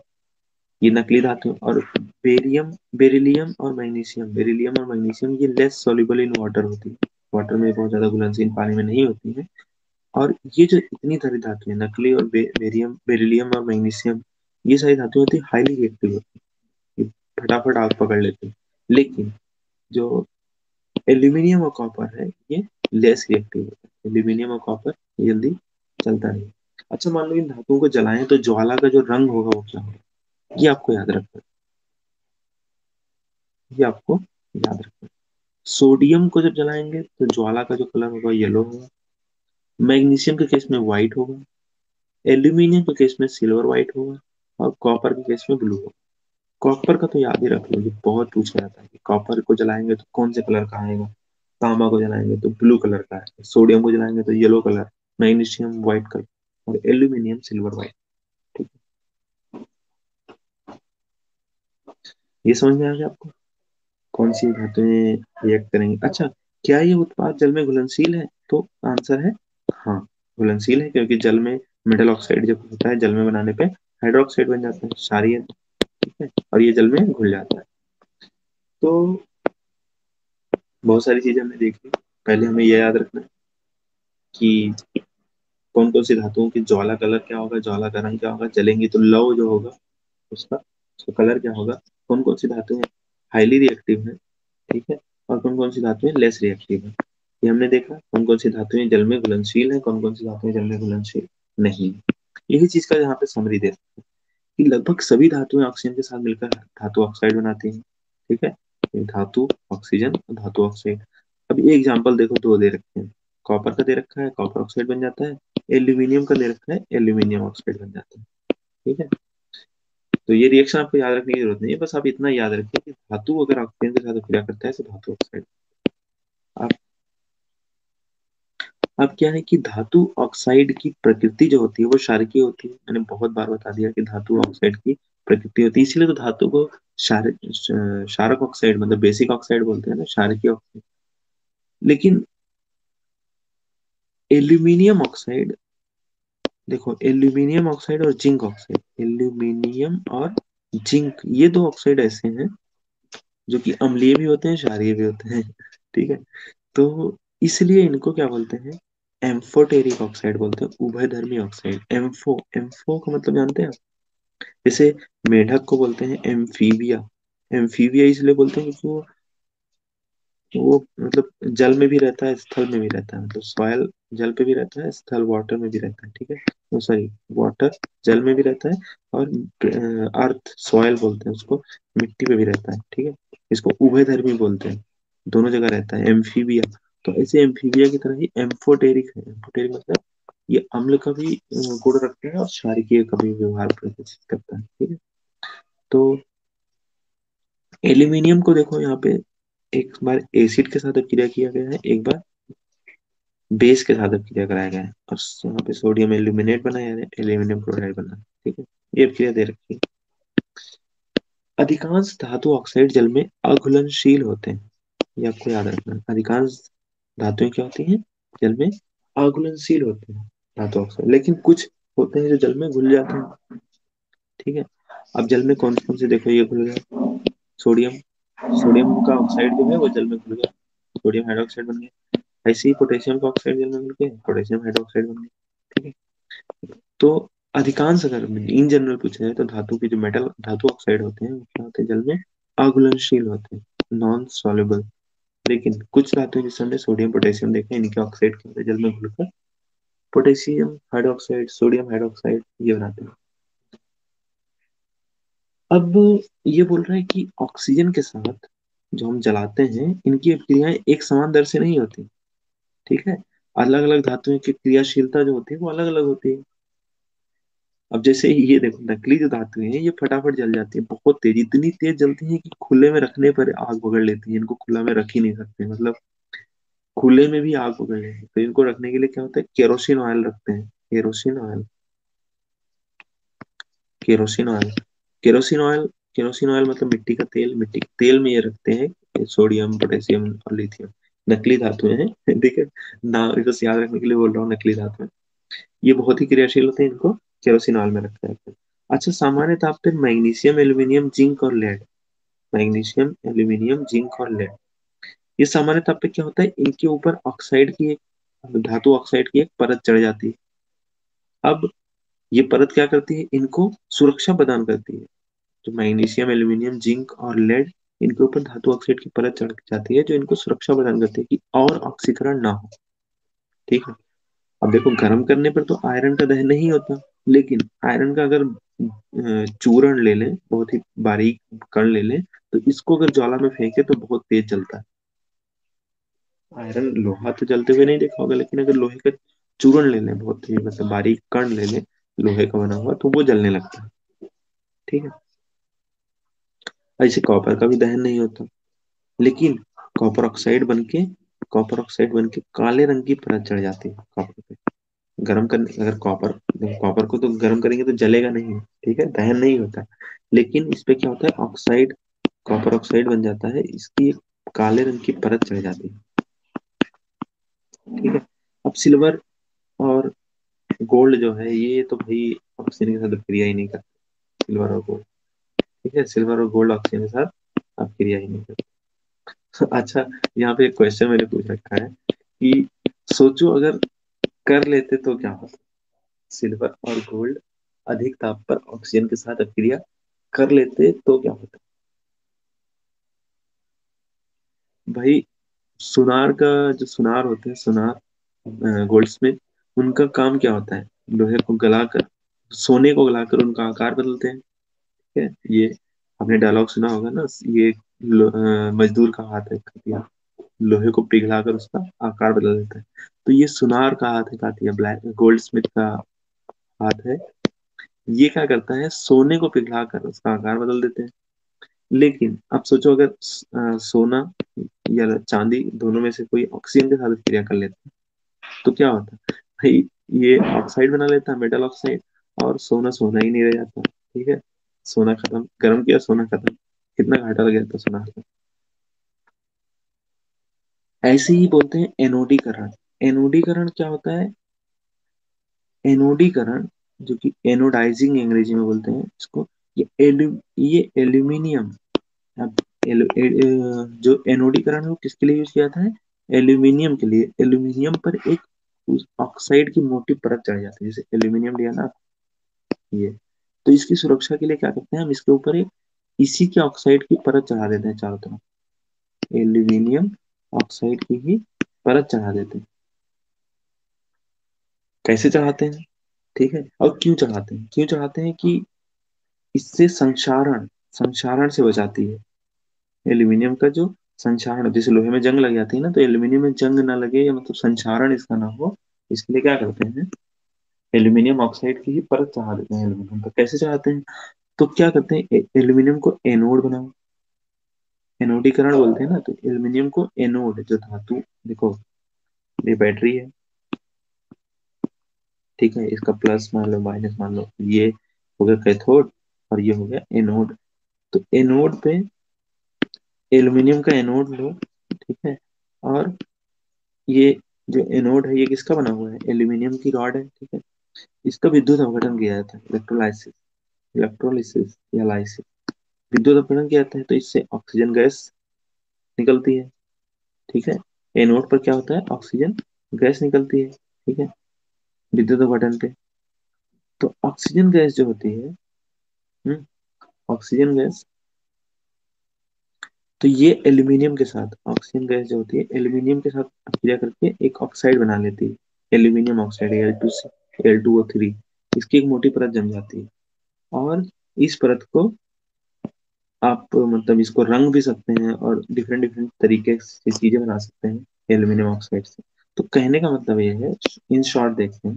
ये नकली धातु हैं। और बेरिलियम और मैग्नीशियम ये लेस सॉल्युबल इन वाटर होती है, वाटर में बहुत ज्यादा घुलनशील पानी में नहीं होती है। और ये जो इतनी सारी धातु है, नकली और बेरिलियम और मैग्नीशियम, ये सारी धातु होती है हाईली रिएक्टिव होती है, ये फटाफट आग पकड़ लेते हैं। लेकिन जो एल्यूमिनियम और कॉपर है, ये लेस रिएक्टिव होता है। एल्यूमिनियम और कॉपर जल्दी चलता नहीं। अच्छा, मान लो इन धातुओं को जलाएं तो ज्वाला का जो रंग होगा वो क्या होगा? ये आपको याद रखना ये आपको याद रखना सोडियम को जब जलाएंगे तो ज्वाला का जो कलर होगा येलो होगा। मैग्नीशियम के केस में व्हाइट होगा। एल्यूमिनियम के केस में सिल्वर व्हाइट होगा। और कॉपर के केस में ब्लू होगा। कॉपर का तो याद ही रख लो, ये बहुत पूछा जाता है कि कॉपर को जलाएंगे तो कौन से कलर का आएगा। तांबा को जलाएंगे तो ब्लू कलर का आएगा, सोडियम को जलाएंगे तो yellow colour, magnesium white colour, और एल्यूमिनियम सिल्वर व्हाइट। ठीक है, ये समझ में आ गया आपको? कौन सी धातुएं रिएक्ट करेंगी? अच्छा, क्या ये उत्पाद जल में घुलनशील है? तो आंसर है हाँ, घुलनशील है, क्योंकि जल में मेटल ऑक्साइड जब होता है जल में बनाने पे हाइड्रोक्साइड बन जाता है, क्षारीय, ठीक है, और ये जल में घुल जाता है। तो बहुत सारी चीजें हमने देखी। पहले हमें यह याद रखना है कि कौन कौन सी धातुओं की ज्वाला कलर क्या होगा, ज्वाला का रंग क्या होगा, जलेंगी तो लव जो होगा उसका उसका कलर क्या होगा। कौन कौन सी धातुएं हाईली रिएक्टिव है, ठीक है, और कौन कौन सी धातुएं लेस रिएक्टिव है। ये हमने देखा कौन कौन सी धातुएं जल में घुलनशील है, कौन कौन सी धातुएं जल में घुलनशील नहीं है। यही चीज का यहाँ पे समरी दे कि लगभग सभी धातुएं ऑक्सीजन के साथ मिलकर धातु ऑक्साइड बनाती हैं। ठीक है, ये धातु ऑक्सीजन और धातु ऑक्साइड। अब ये एग्जांपल देखो, दो दे रखे हैं। कॉपर का दे रखा है, कॉपर ऑक्साइड बन जाता है। एल्यूमिनियम का दे रखा है, एल्यूमिनियम ऑक्साइड बन जाता है। ठीक है, तो ये रिएक्शन आपको याद रखने की जरूरत नहीं है, बस आप इतना याद रखिए कि धातु अगर ऑक्सीजन के साथ क्रिया करता है तो धातु ऑक्साइड। आप अब क्या है कि धातु ऑक्साइड की प्रकृति जो होती है वो क्षारकीय होती है। मैंने बहुत बार बता दिया कि धातु ऑक्साइड की प्रकृति होती है, इसीलिए तो धातु को क्षारक ऑक्साइड मतलब बेसिक ऑक्साइड बोलते हैं ना, क्षारकीय ऑक्साइड। लेकिन एल्यूमिनियम ऑक्साइड, देखो एल्यूमिनियम ऑक्साइड और जिंक ऑक्साइड, एल्यूमिनियम और जिंक, ये दो ऑक्साइड ऐसे हैं जो कि अम्लीय भी होते हैं, क्षारीय भी होते हैं। ठीक है, तो इसलिए इनको क्या बोलते हैं? एम्फोटेरिक ऑक्साइड बोलते हैं, उभयधर्मी ऑक्साइड। एम्फो एम्फो का मतलब जानते हैं आप? जैसे मेढक को बोलते हैं एम्फीबिया। एम्फीबिया इसलिए बोलते हैं क्योंकि वो मतलब जल में भी रहता है, स्थल में भी रहता है, मतलब सॉयल जल पे भी रहता है, स्थल वाटर में भी रहता है। ठीक है, तो सॉरी, वाटर जल में भी रहता है, और अर्थ सॉयल बोलते हैं उसको, मिट्टी पे भी रहता है। ठीक है, इसको उभयधर्मी बोलते हैं, दोनों जगह रहता है एम्फीबिया। तो ऐसे एम्फीबिया की तरह ही एम्फोटेरिक है। एम्फोटेरिक मतलब ये अम्ल का भी गुण रखता है और क्षारकीय का भी व्यवहार प्रदर्शित करता है। ठीक है, तो एल्यूमिनियम को देखो यहाँ पे एक बार एसिड के साथ क्रिया किया गया है, एक बार बेस के साथ क्रिया कराया गया है, और यहाँ पे सोडियम एल्यूमिनेट बना है, एल्यूमिनियम क्लोराइड बना है। ठीक है, ये क्रिया दे रखी है। अधिकांश धातु ऑक्साइड जल में अघुलनशील होते हैं, ये आपको याद रखना है। अधिकांश धातुएं क्या होती हैं? जल में अघुलनशील होते हैं, धातु ऑक्साइड। लेकिन कुछ होते हैं जो जल में घुल जाते हैं। ठीक है, अब जल में कौन कौन से, देखो ये घुल गया, सोडियम, सोडियम का ऑक्साइड जो है वो जल में घुल गया, सोडियम हाइड्रोक्साइड बन गया। ऐसे ही पोटेशियम का ऑक्साइड जल में घुल के पोटेशियम हाइड्रोक्साइड बन गया। ठीक है, तो अधिकांश, अगर इन जनरल पूछा जाए तो धातु के जो मेटल धातु ऑक्साइड होते हैं वो क्या होते हैं? जल में अघुलनशील होते हैं, नॉन सॉल्युबल। लेकिन कुछ धातु जैसे हमने सोडियम पोटेशियम देखे, इनके ऑक्साइड क्या होते हैं? जल में घुलकर पोटेशियम हाइड्रोक्साइड, सोडियम हाइड्रोक्साइड ये बनाते हैं। अब ये बोल रहा है कि ऑक्सीजन के साथ जो हम जलाते हैं इनकी क्रियाएं एक समान दर से नहीं होती। ठीक है, अलग अलग धातुओं की क्रियाशीलता जो होती है वो अलग अलग होती है। अब जैसे ये देखो, नकली जो धातुएं हैं ये फटाफट जल जाती है, बहुत तेज, इतनी तेज जलती है कि खुले में रखने पर आग पकड़ लेती है। इनको खुला में रख ही नहीं सकते, मतलब खुले में भी आग पकड़ लेती है। तो इनको रखने के लिए क्या होता है? केरोसिन ऑयल रखते हैं, kerosene oil, kerosene oil, kerosene oil kerosene oil मतलब मिट्टी का तेल, मिट्टी के तेल में ये रखते हैं सोडियम, पोटेशियम और लिथियम। नकली धातुएं हैं ठीक है, ना बस याद रखने के लिए बोल रहा हूँ, नकली धातुएं। ये बहुत ही क्रियाशील होते हैं, इनको केरोसिन ऑयल में रखा जाता है। अच्छा, सामान्य ताप पे मैग्नीशियम, एल्यूमिनियम, जिंक और लेड, मैग्नीशियम, एल्यूमिनियम, जिंक और लेड, ये सामान्य ताप पे क्या होता है, इनके ऊपर ऑक्साइड की एक, धातु ऑक्साइड की एक परत चढ़ जाती है। अब ये परत क्या करती है, इनको सुरक्षा प्रदान करती है। जो मैग्नीशियम, एल्यूमिनियम, जिंक और लेड, इनके ऊपर धातु ऑक्साइड की परत चढ़ जाती है, जो इनको सुरक्षा प्रदान करती है कि और ऑक्सीकरण ना हो। ठीक है। अब देखो, गर्म करने पर तो आयरन का दहन नहीं होता, लेकिन आयरन का अगर चूर्ण ले लें, बहुत ही बारीक कण ले लें, तो इसको अगर ज्वाला में फेंके तो बहुत तेज जलता है। आयरन, लोहा तो जलते हुए नहीं देखा होगा, लेकिन अगर लोहे का चूर्ण ले लें, बहुत ही मतलब बारीक कण ले लें लोहे का बना हुआ, तो वो जलने लगता है। ठीक है। ऐसे कॉपर का भी दहन नहीं होता, लेकिन कॉपर ऑक्साइड बनके कॉपर ऑक्साइड बनके काले रंग की परत चढ़ जाती है कॉपर पे। गर्म करने, अगर कॉपर, कॉपर को तो गर्म करेंगे तो जलेगा नहीं, ठीक है, दहन नहीं होता, लेकिन इस पे क्या होता है, ऑक्साइड, कॉपर ऑक्साइड बन जाता है, इसकी एक काले रंग की परत चढ़ जाती है। ठीक है। अब सिल्वर और गोल्ड जो है, ये तो भाई ऑक्सीजन के साथ क्रिया ही नहीं करते, सिल्वर और गोल्ड। ठीक है, सिल्वर और गोल्ड ऑक्सीजन के साथ आप क्रिया ही नहीं करते। अच्छा, यहाँ पे एक क्वेश्चन मैंने पूछ रखा है कि सोचो अगर कर लेते तो क्या होता, सिल्वर और गोल्ड अधिक ताप पर ऑक्सीजन के साथ अक्रिया कर लेते तो क्या होता। भाई, सुनार का, जो सुनार होते हैं, सुनार, गोल्ड स्मिथ, उनका काम क्या होता है, लोहे को गलाकर, सोने को गलाकर उनका आकार बदलते हैं। ठीक है, ये आपने डायलॉग सुना होगा ना, ये मजदूर का हाथ है कटिया, लोहे को पिघलाकर उसका आकार बदल देता है। तो ये सुनार का हाथ है कातिया, ब्लैक गोल्ड स्मिथ का हाथ है, ये क्या करता है, सोने को पिघलाकर उसका आकार बदल देते हैं। लेकिन अब सोचो अगर सोना या चांदी दोनों में से कोई ऑक्सीजन के साथ क्रिया कर लेता है, तो क्या होता है भाई, ये ऑक्साइड बना लेता है, मेटल ऑक्साइड, और सोना सोना ही नहीं रह जाता। ठीक है, सोना खत्म, गर्म किया सोना खत्म, कितना घाटा लग जाता सोना का। ऐसे ही बोलते हैं एनोडीकरण। एनोडीकरण क्या होता है, एनोडीकरण, जो कि एनोडाइजिंग अंग्रेजी में बोलते हैं इसको, ये एल्यूमिनियम, अब जो एनोडीकरण है वो किसके लिए यूज किया जाता है, एल्यूमिनियम के लिए। एल्यूमिनियम पर एक उस ऑक्साइड की मोटी परत चढ़ जाती है, जैसे एल्यूमिनियम लिया ना ये, तो इसकी सुरक्षा के लिए क्या करते हैं हम, इसके ऊपर एक इसी के ऑक्साइड की परत चढ़ा देते हैं चारों तरफ, एल्यूमिनियम ऑक्साइड की ही परत चढ़ा देते हैं। कैसे चढ़ाते हैं, ठीक है, और क्यों चढ़ाते हैं, क्यों चढ़ाते हैं कि इससे संक्षारण, संक्षारण से बचाती है। एल्यूमिनियम का जो संक्षारण, जैसे लोहे में जंग लग जाती है ना, तो एल्यूमिनियम में जंग ना लगे, या मतलब संक्षारण इसका ना हो, इसके लिए क्या करते हैं, एल्यूमिनियम ऑक्साइड की ही परत चढ़ा देते हैं एल्यूमिनियम पर। कैसे चढ़ाते हैं, तो क्या करते हैं, एल्यूमिनियम को एनोड बनाओ, एनोडीकरण बोलते हैं ना, तो एल्यूमिनियम को एनोड, जो धातु, देखो ये बैटरी है, ठीक है, इसका प्लस मान लो, माइनस मान लो, ये हो गया कैथोड और ये हो गया एनोड। तो एनोड पे एल्यूमिनियम का एनोड लो, ठीक है, और ये जो एनोड है, ये किसका बना हुआ है, एल्यूमिनियम की रॉड है, ठीक है, इसका विद्युत अपघटन किया जाता है, इलेक्ट्रोलाइसिस, इलेक्ट्रोलिसिस या लाइसिस, विद्युत अपघटन किया जाता है, तो इससे ऑक्सीजन गैस निकलती है। ठीक है, एनोड पर क्या होता है, ऑक्सीजन गैस निकलती है, ठीक है, विद्युत अपघटन पे। तो ऑक्सीजन गैस जो होती है, हम्म, ऑक्सीजन गैस, तो ये एल्यूमिनियम के साथ, ऑक्सीजन गैस जो होती है एल्यूमिनियम के साथ क्रिया करके एक ऑक्साइड बना लेती है, एल्यूमिनियम ऑक्साइड, Al2C Al2O3, इसकी एक मोटी परत जम जाती है, और इस परत को आप मतलब इसको रंग भी सकते हैं, और डिफरेंट डिफरेंट तरीके से चीजें बना सकते हैं एल्यूमिनियम ऑक्साइड से। तो कहने का मतलब ये है, इन शॉर्ट देखते हैं,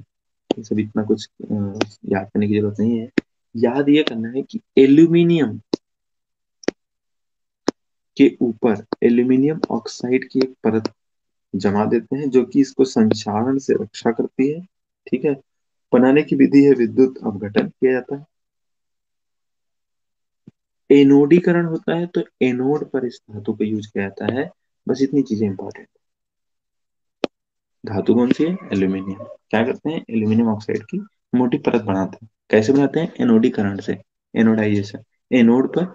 ये सब इतना कुछ याद करने की जरूरत नहीं है। याद ये करना है कि एल्यूमिनियम के ऊपर एल्यूमिनियम ऑक्साइड की एक परत जमा देते हैं, जो कि इसको संक्षारण से रक्षा करती है। ठीक है, बनाने की विधि है विद्युत अपघटन किया जाता है। एनोडीकरण होता है तो एनोड पर इस धातु को यूज किया जाता है। बस इतनी चीजें इंपॉर्टेंट। धातु कौन सी है? एल्यूमिनियम। क्या करते हैं? एल्यूमिनियम ऑक्साइड की मोटी परत बनाते हैं। कैसे बनाते हैं? एनोडीकरण से। एनोडाइजेशन। एनोड पर,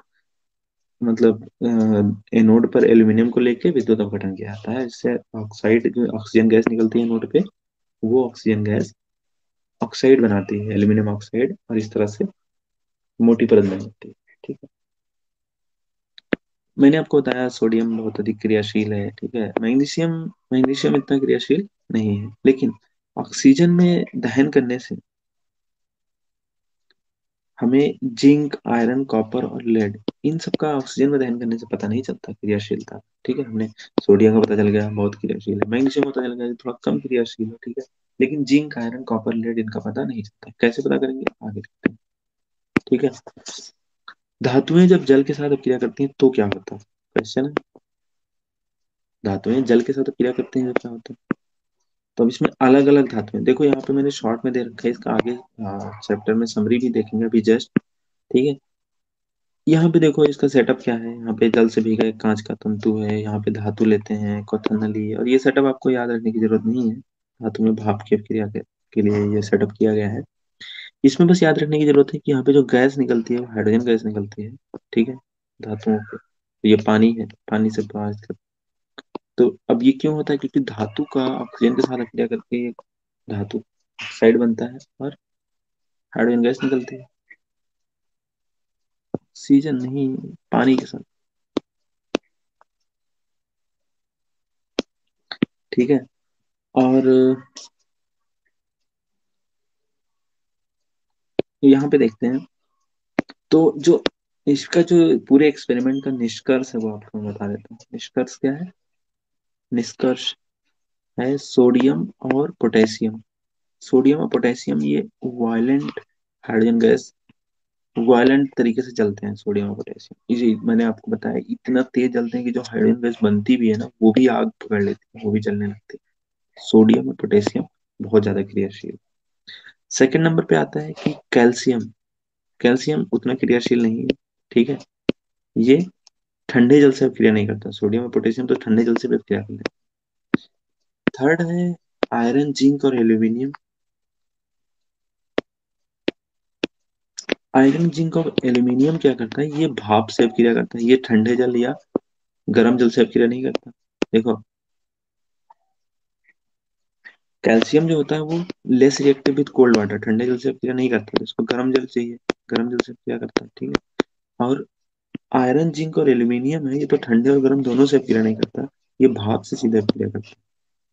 मतलब एनोड पर एल्यूमिनियम को लेके विद्युत अपघटन किया जाता है, इससे ऑक्साइड जो ऑक्सीजन गैस निकलती है एनोड पे, वो ऑक्सीजन गैस ऑक्साइड बनाती है, एल्यूमिनियम ऑक्साइड, और इस तरह से मोटी परत बन जाती है। ठीक है। मैंने आपको बताया सोडियम बहुत अधिक क्रियाशील है, ठीक है। मैग्नीशियम, मैग्नीशियम इतना क्रियाशील नहीं है, लेकिन ऑक्सीजन में दहन करने से हमें जिंक, आयरन, कॉपर और लेड, इन सब का ऑक्सीजन में दहन करने से पता नहीं चलता क्रियाशीलता। ठीक है। हमने सोडियम का पता चल गया बहुत क्रियाशील है, मैग्नीशियम का पता चल गया कि थोड़ा कम क्रियाशील है, ठीक है। लेकिन जिंक, आयरन, कॉपर, लेड, इनका पता नहीं चलता। कैसे पता करेंगे? आगे देखते हैं। ठीक है। धातुएं जब जल के साथ अपक्रिया करती हैं तो क्या होता है? क्वेश्चन है। धातुएं जल के साथ अपक्रिया करती हैं तो क्या होता है? तो अब इसमें अलग अलग धातुएं देखो, यहाँ पे मैंने शॉर्ट में दे रखा है, इसका आगे चैप्टर में समरी भी देखेंगे अभी जस्ट। ठीक है। यहाँ पे देखो इसका सेटअप क्या है। यहाँ पे जल से भीगा एक कांच का तंतु है, यहाँ पे धातु लेते हैं क्वथन नली, और ये सेटअप आपको याद रखने की जरूरत नहीं है। धातु में भाप की अपक्रिया के लिए ये सेटअप किया गया है। इसमें बस याद रखने की जरूरत है कि यहाँ पे जो गैस निकलती है वो हाइड्रोजन गैस निकलती है। ठीक है। धातुओं पे तो ये पानी है, पानी से प्रभावित कर। तो अब ये क्यों होता है? क्योंकि धातु का ऑक्सीजन के साथ अपक्रिया करके ये धातु ऑक्साइड बनता है और हाइड्रोजन गैस निकलती है। ऑक्सीजन नहीं, पानी के साथ। ठीक है। और यहाँ पे देखते हैं, तो जो इसका जो पूरे एक्सपेरिमेंट का निष्कर्ष है वो आपको मैं बता देता हूँ। निष्कर्ष क्या है? निष्कर्ष है सोडियम और पोटेशियम। सोडियम और पोटेशियम ये वायलेंट हाइड्रोजन गैस, वायलेंट तरीके से चलते हैं सोडियम और पोटेशियम। इसी मैंने आपको बताया, इतना तेज जलते हैं कि जो हाइड्रोजन गैस बनती भी है ना, वो भी आग पकड़ लेती है, वो भी जलने लगती है। सोडियम और पोटेशियम बहुत ज्यादा क्रियाशील। सेकंड नंबर पे आता है कि कैल्शियम। कैल्शियम उतना क्रियाशील नहीं है। ठीक है। ये ठंडे जल से अभिक्रिया नहीं करता। सोडियम और पोटेशियम तो ठंडे जल से भी अभिक्रिया कर लेते हैं। थर्ड है आयरन, जिंक और एल्यूमिनियम। आयरन, जिंक और एल्यूमिनियम क्या करता है? ये भाप से अभिक्रिया करता है, ये ठंडे जल या गर्म जल से अभिक्रिया नहीं करता। देखो, कैल्शियम जो होता है वो less reactive with cold water, ठंडे जल से अभिक्रिया नहीं करता, तो इसको गर्म जल चाहिए, गर्म जल से अभिक्रिया करता है। ठीक है। और आयरन, जिंक और एल्यूमिनियम है, ये तो ठंडे और गर्म दोनों से अभिक्रिया नहीं करता, ये भाप से सीधे अभिक्रिया करता है।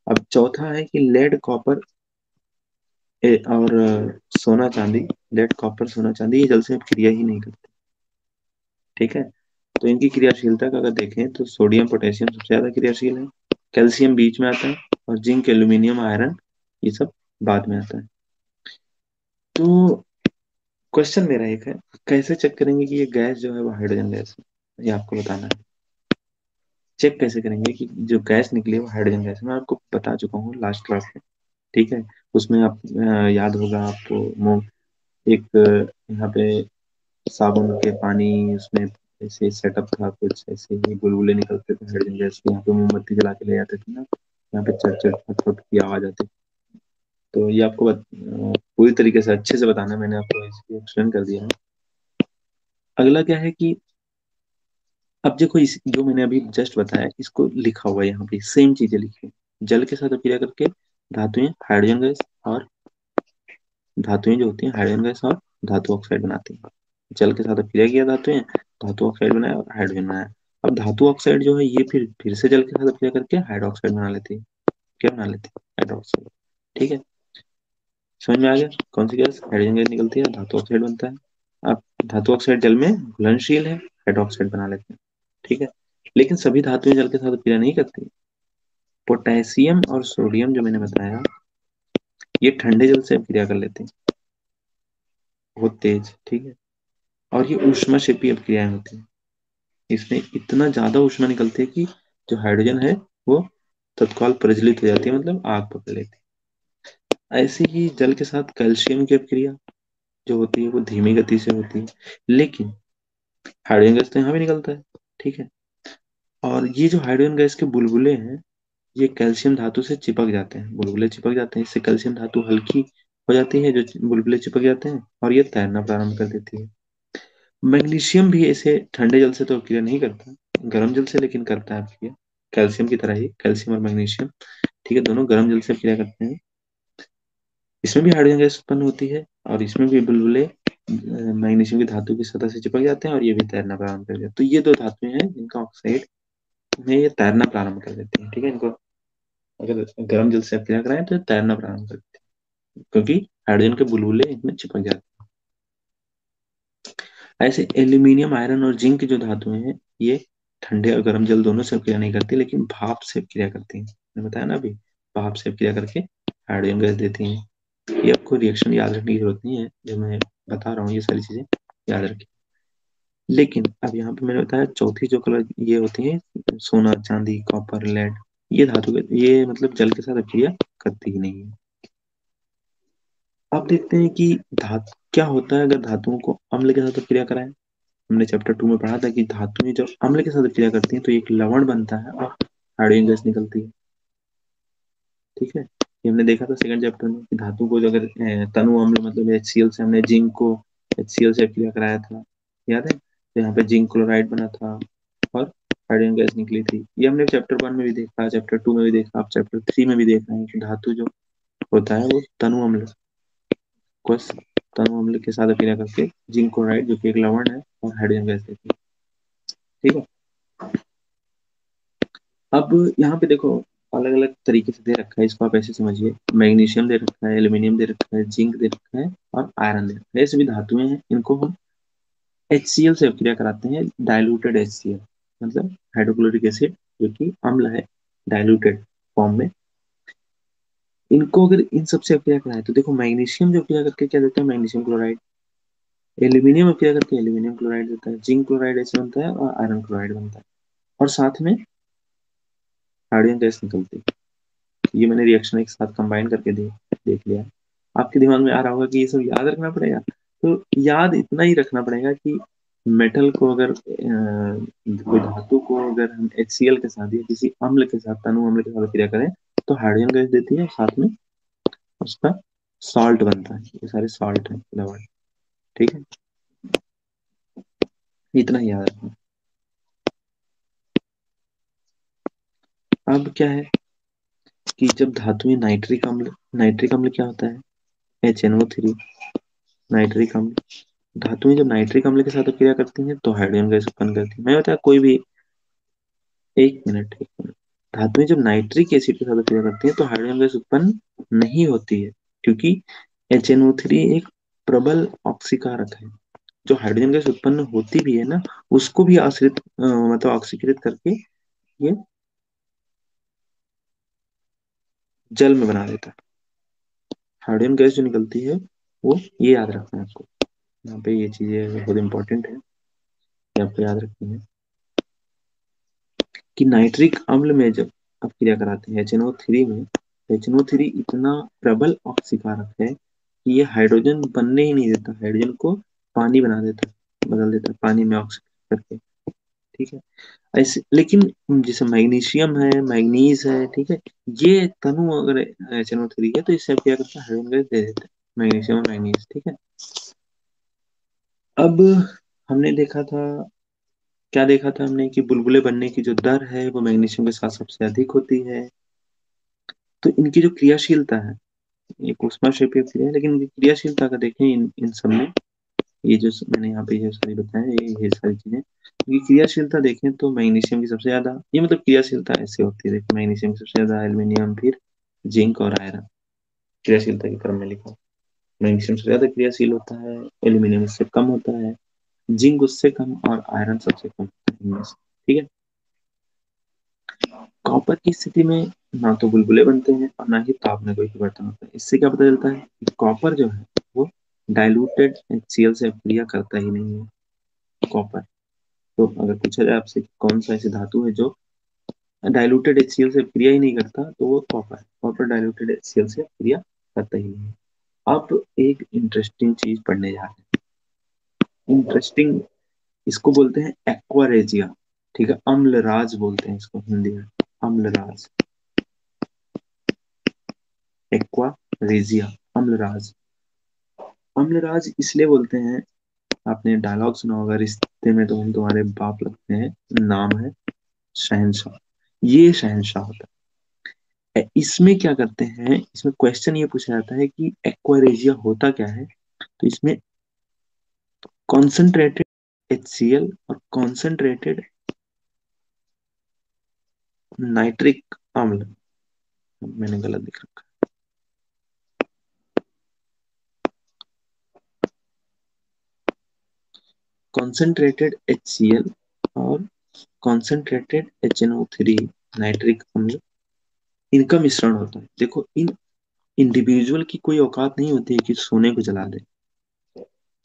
अब चौथा है कि लेड, कॉपर और सोना चांदी। लेड, कॉपर, सोना चांदी ये जल से अभिक्रिया ही नहीं करते। ठीक है। तो इनकी क्रियाशीलता का अगर देखें तो सोडियम, पोटेशियम सबसे ज्यादा क्रियाशील है, कैल्शियम बीच में आता है, और जिंक, एल्यूमिनियम, आयरन ये सब बाद में आता है। तो क्वेश्चन मेरा एक है, कैसे चेक करेंगे कि ये गैस जो है वो हाइड्रोजन गैस है? ये आपको बताना है। चेक कैसे करेंगे कि जो गैस निकली है वो हाइड्रोजन गैस है? मैं आपको बता चुका हूँ लास्ट क्लास में। ठीक है। उसमें आप याद होगा आपको, एक यहाँ पे साबुन के पानी, उसमें ऐसे सेटअप था कुछ, ऐसे ही बुलबुले निकलते थे हाइड्रोजन गैस के, यहाँ पे मोमबत्ती जला के ले जाते थे ना, यहाँ पे चट चट फट फट की आवाज आती थी। तो ये आपको पूरी तरीके से अच्छे से बताना है, मैंने आपको इसलिए एक्सप्लेन कर दिया है। अगला क्या है कि अब देखो, इस जो मैंने अभी जस्ट बताया इसको लिखा हुआ है, यहाँ पे सेम चीजें लिखी है। जल के साथ अभिक्रिया करके धातुएं हाइड्रोजन गैस और धातुएं जो होती हैं हाइड्रोजन गैस और धातु ऑक्साइड बनाती हैं। जल के साथ अभिक्रिया किया धातुएं, धातु ऑक्साइड बनाया और हाइड्रोजन बनाया। अब धातु ऑक्साइड जो है ये फिर से जल के साथ अभिक्रिया करके हाइड्रोक्साइड बना लेती है। क्या बना लेती है? हाइड्रोक्साइड। ठीक है। समझ में आ गया? कौन सी गैस? हाइड्रोजन गैस निकलती है, धातु ऑक्साइड बनता है। अब धातु ऑक्साइड जल में घुलनशील है, हाइड्रोक्साइड बना लेते हैं। ठीक है। लेकिन सभी धातुएं जल के साथ अभिक्रिया नहीं करती। पोटेशियम और सोडियम जो मैंने बताया, ये ठंडे जल से अभिक्रिया कर लेते हैं बहुत तेज। ठीक है। और ये ऊष्माक्षेपी अभिक्रियाएं होती हैं। इसमें इतना ज्यादा ऊष्मा निकलती है कि जो हाइड्रोजन है वो तत्काल प्रज्वलित हो जाती है, मतलब आग पकड़ लेती है। ऐसे ही जल के साथ कैल्शियम की अभिक्रिया जो होती है वो धीमी गति से होती है, लेकिन हाइड्रोजन गैस तो यहाँ भी निकलता है। ठीक है। और ये जो हाइड्रोजन गैस के बुलबुले हैं, ये कैल्शियम धातु से चिपक जाते हैं, बुलबुले चिपक जाते हैं, इससे कैल्शियम धातु हल्की हो जाती है, जो बुलबुले चिपक जाते हैं, और ये तैरना प्रारंभ कर देती है। मैग्नीशियम भी ऐसे ठंडे जल से तो क्रिया नहीं करता, गर्म जल से लेकिन करता है क्रिया, कैल्शियम की तरह ही, कैल्शियम और मैग्नीशियम, ठीक है, दोनों गर्म जल से क्रिया करते हैं। इसमें भी हाइड्रोजन गैस उत्पन्न होती है, और इसमें भी बुलबुले मैग्नीशियम की धातु की सतह से चिपक जाते हैं, और ये भी तैरना प्रारंभ कर देते हैं। तो ये दो धातुएं हैं जिनका ऑक्साइड में ये तैरना प्रारंभ कर देती हैं। ठीक है, इनको अगर गर्म जल से आप क्रिया कराएं तो ये तैरना प्रारंभ कर देती है, क्योंकि हाइड्रोजन के बुलबुले इनमें चिपक जाते हैं। ऐसे एल्यूमिनियम, आयरन और जिंक जो धातुएं हैं, ये ठंडे और गर्म जल दोनों से क्रिया नहीं करती, लेकिन भाप से क्रिया करती हैं। मैंने बताया ना अभी, भाप से क्रिया करके हाइड्रोजन गैस देती हैं। ये आपको रिएक्शन याद रखने की जरूरत नहीं है, जो मैं बता रहा हूँ ये सारी चीजें याद रखिए। लेकिन अब यहाँ पे मैंने बताया चौथी जो कलर ये होती है, सोना, चांदी, कॉपर, लेड, ये धातु ये मतलब जल के साथ क्रिया करती ही नहीं है। अब देखते हैं कि धातु क्या होता है अगर धातुओं को अम्ल के साथ क्रिया कराएं। हमने चैप्टर 2 में पढ़ा था कि धातुएं जब अम्ल के साथ क्रिया करती हैं तो एक लवण बनता है और हाइड्रोजन गैस निकलती है। ठीक है, ये हमने देखा था सेकंड चैप्टर में कि धातु को जो अगर तनु अम्ल मतलब HCl से, हमने जिंक को HCl से क्रिया कराया था, याद है, तो यहाँ पे जिंक क्लोराइड बना था और हाइड्रोजन गैस निकली थी। ये हमने चैप्टर 1 में भी देखा, चैप्टर 2 में भी देखा, आप चैप्टर 3 में भी देख रहे हैं कि धातु जो होता है वो तनु अम्ल को तनु अम्ल के साथ क्रिया करके जिंक क्लोराइड जो कि एक लवण है और हाइड्रोजन गैस देती है। ठीक है। अब यहाँ पे देखो अलग अलग तरीके से दे रखा है, इसको आप ऐसे समझिए, मैग्नीशियम दे रखा है, एल्यूमिनियम दे रखा है, जिंक दे रखा है और आयरन दे रखा है। ये सभी धातुएं हैं, इनको हम HCl से क्रिया कराते हैं, डाइल्यूटेड HCl, मतलब हाइड्रोक्लोरिक एसिड जो कि अम्ल है, डाइल्यूटेड फॉर्म में। इनको अगर इन सबसे क्रिया कराए तो देखो मैग्नीशियम जो क्रिया करके क्या देता है, मैग्नीशियम क्लोराइड, एल्यूमिनियम क्रिया करके एल्यूमिनियम क्लोराइड देता है, जिंक क्लोराइड ऐसे बनता है और आयरन क्लोराइड बनता है, और साथ में हाइड्रोजन गैस निकलती है। ये मैंने रिएक्शन एक साथ कंबाइन करके देख लिया। आपके दिमाग में आ रहा होगा कि ये सब याद रखना पड़ेगा, तो याद इतना ही रखना पड़ेगा कि मेटल को अगर कोई धातु को अगर हम HCl के साथ या किसी अम्ल के साथ, तनु अम्ल के साथ क्रिया करें तो हाइड्रोजन गैस देती है, साथ में उसका सॉल्ट बनता है, ये सारे सॉल्ट है लवण। ठीक है, इतना ही याद रखना। अब क्या है कि जब धातुएं नाइट्रिक अम्ल क्या होता है, HNO3, नाइट्रिक अम्ल, धातुएं जब नाइट्रिक अम्ल के साथ क्रिया करती हैं तो हाइड्रोजन गैस उत्पन्न करती हैं। मैं बताया कोई भी, एक मिनट, धातुएं जब नाइट्रिक एसिड के साथ क्रिया करती हैं तो हाइड्रोजन गैस उत्पन्न नहीं होती है, क्योंकि HNO3 एक प्रबल ऑक्सीकारक है। जो हाइड्रोजन गैस उत्पन्न होती भी है ना, उसको भी आश्रित मतलब ऑक्सीकृत करके ये जल में बना देता है। हाइड्रोजन गैस जो निकलती है वो, ये याद रखना है आपको, यहाँ पे ये चीजें बहुत इंपॉर्टेंट है, ये आपको याद रखनी है कि नाइट्रिक अम्ल में जब आप क्रिया कराते हैं HNO3 में, HNO3 इतना प्रबल ऑक्सीकारक है कि ये हाइड्रोजन बनने ही नहीं देता, हाइड्रोजन को पानी बना देता है, बदल देता है पानी में ऑक्सीजन करके। ठीक है, ऐसे लेकिन जैसे मैग्नीशियम है, मैग्नीज है, ठीक है, ये तनु अगर HNO3 है तो इससे आप क्या करते हैं, हाइड्रोजन गैस दे देते हैं, मैग्नीशियम और मैग्नीज। ठीक है। अब हमने देखा था, क्या देखा था हमने कि बुलबुले बनने की जो दर है वो मैग्नीशियम के साथ सबसे अधिक होती है। तो इनकी जो क्रियाशीलता है, ये ऊष्माक्षेपीय क्रिया है, लेकिन इनकी क्रियाशीलता का देखें इन सब में, ये जो मैंने यहाँ पे ये सारी बताया, ये सारी चीजें, इनकी क्रियाशीलता देखें तो मैग्नीशियम की सबसे ज्यादा, ये मतलब क्रियाशीलता ऐसे होती है, देखो मैग्नीशियम की सबसे ज्यादा, एल्यूमिनियम, फिर जिंक और आयरन, क्रियाशीलता के क्रम में लिखा। मैग्नीशियम सबसे ज्यादा क्रियाशील होता है, एल्यूमिनियम उससे कम होता है, जिंक उससे कम और आयरन सबसे कम होता है इनमें से। ठीक है। कॉपर की स्थिति में ना तो बुलबुले बनते हैं और ना ही ताप में कोई परिवर्तन होता है। इससे क्या पता चलता है कि कॉपर जो है वो डाइल्यूटेड HCl से क्रिया करता ही नहीं है। कॉपर, तो अगर पूछा जाए आपसे कि कौन सा ऐसी धातु है जो डाइल्यूटेड HCl से क्रिया ही नहीं करता, तो वो कॉपर है। कॉपर डाइल्यूटेड HCl से क्रिया करता ही नहीं है। अब एक इंटरेस्टिंग चीज पढ़ने जा रहे हैं, इंटरेस्टिंग इसको बोलते हैं एक्वारेजिया। ठीक है, अम्लराज बोलते हैं इसको हिंदी में, अम्लराज, एक्वारेजिया, अम्लराज। अम्लराज इसलिए बोलते हैं, आपने डायलॉग सुना होगा, रिश्ते में तो हम तुम्हारे बाप लगते हैं, नाम है शहंशाह। ये शहंशाह होता है। इसमें क्या करते हैं, इसमें क्वेश्चन ये पूछा जाता है कि एक्वारेजिया होता क्या है। तो इसमें कॉन्सेंट्रेटेड HCl और कॉन्सेंट्रेटेड नाइट्रिक अम्ल, मैंने गलत लिख रखा है, कॉन्सेंट्रेटेड HCl और कॉन्सेंट्रेटेड HNO3 नाइट्रिक अम्ल, इनका मिश्रण होता है। देखो, इन इंडिविजुअल की कोई औकात नहीं होती है कि सोने को जला दे।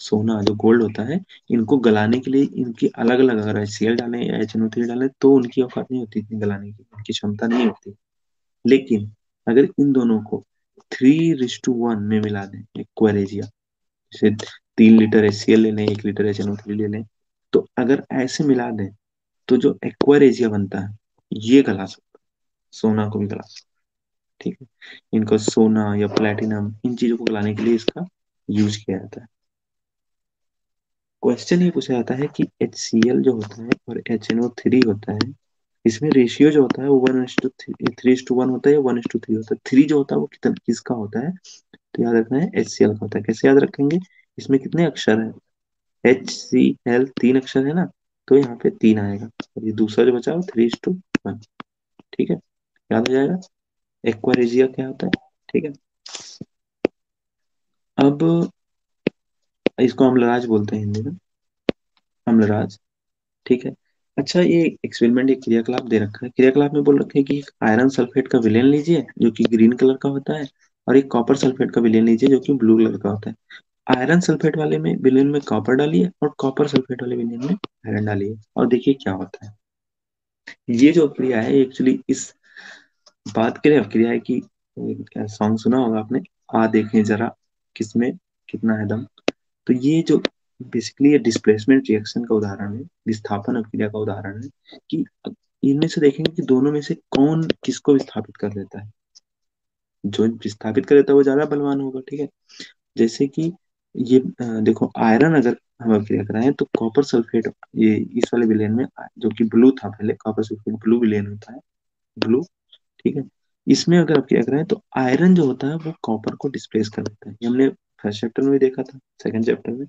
सोना जो गोल्ड होता है, इनको गलाने के लिए इनकी अलग अलग, अगर HCl डालें या HNO3 डालें तो उनकी औकात नहीं होती इतनी गलाने की, उनकी क्षमता नहीं होती। लेकिन अगर इन दोनों को 3:1 में मिला दें, एक्वेरेजिया, जैसे 3 लीटर HCl ले लें, 1 लीटर HNO3 ले लें, तो अगर ऐसे मिला दें तो जो एक्वेरेजिया बनता है, ये गला सकता है, सोना को भी गला सकता है। ठीक है, इनको सोना या प्लेटिनम, इन चीजों को गलाने के लिए इसका यूज किया जाता है। क्वेश्चन ये पूछा जाता है कि HCl जो होता है और HNO3 होता है, इसमें रेशियो जो होता है वो 1:3 होता है या 1:3 होता है। थ्री जो होता है वो कितना किसका होता है, तो याद रखना है HCl का होता है। कैसे याद रखेंगे, इसमें कितने अक्षर है, HCl 3 अक्षर है ना, तो यहाँ पे 3 आएगा, और ये दूसरा जो बचा वो 3:1। ठीक है, याद हो जाएगा एक्वारेजिया क्या होता है। ठीक है, अब इसको अम्लराज बोलते हैं हिंदी में, अम्लराज। ठीक है। अच्छा, ये एक्सपेरिमेंट, एक क्रियाकलाप दे रखा है, क्रियाकलाप में बोल रखे हैं कि एक आयरन सल्फेट का विलेन लीजिए जो कि ग्रीन कलर का होता है, और एक कॉपर सल्फेट का विलेन लीजिए जो कि ब्लू कलर का होता है। आयरन सल्फेट वाले में विलेन में कॉपर डालिए, और कॉपर सल्फेट वाले विलेन में आयरन डालिए, और देखिए क्या होता है। ये जो क्रिया है एक्चुअली इस बात के लिए क्रिया है कि, सॉन्ग सुना होगा आपने, आ देखें जरा किसमें कितना है दम। तो ये जो बेसिकली ये डिस्प्लेसमेंट रिएक्शन का उदाहरण है, विस्थापन अभिक्रिया का उदाहरण है, कि इनमें से देखेंगे कि दोनों में से कौन किसको विस्थापित कर देता है। जो विस्थापित कर देता है वो ज्यादा बलवान होगा। ठीक है, जैसे कि ये देखो, आयरन अगर हम अभिक्रिया कराएं तो कॉपर सल्फेट, ये इस वाले विलेन में जो कि ब्लू था पहले, कॉपर सल्फेट ब्लू विलेन होता है, ब्लू। ठीक है, इसमें अगर अभिक्रिया कराएं तो आयरन जो होता है वो कॉपर को डिस्प्लेस कर देता है। ये हमने फर्स्ट चैप्टर में भी देखा था, सेकंड चैप्टर में।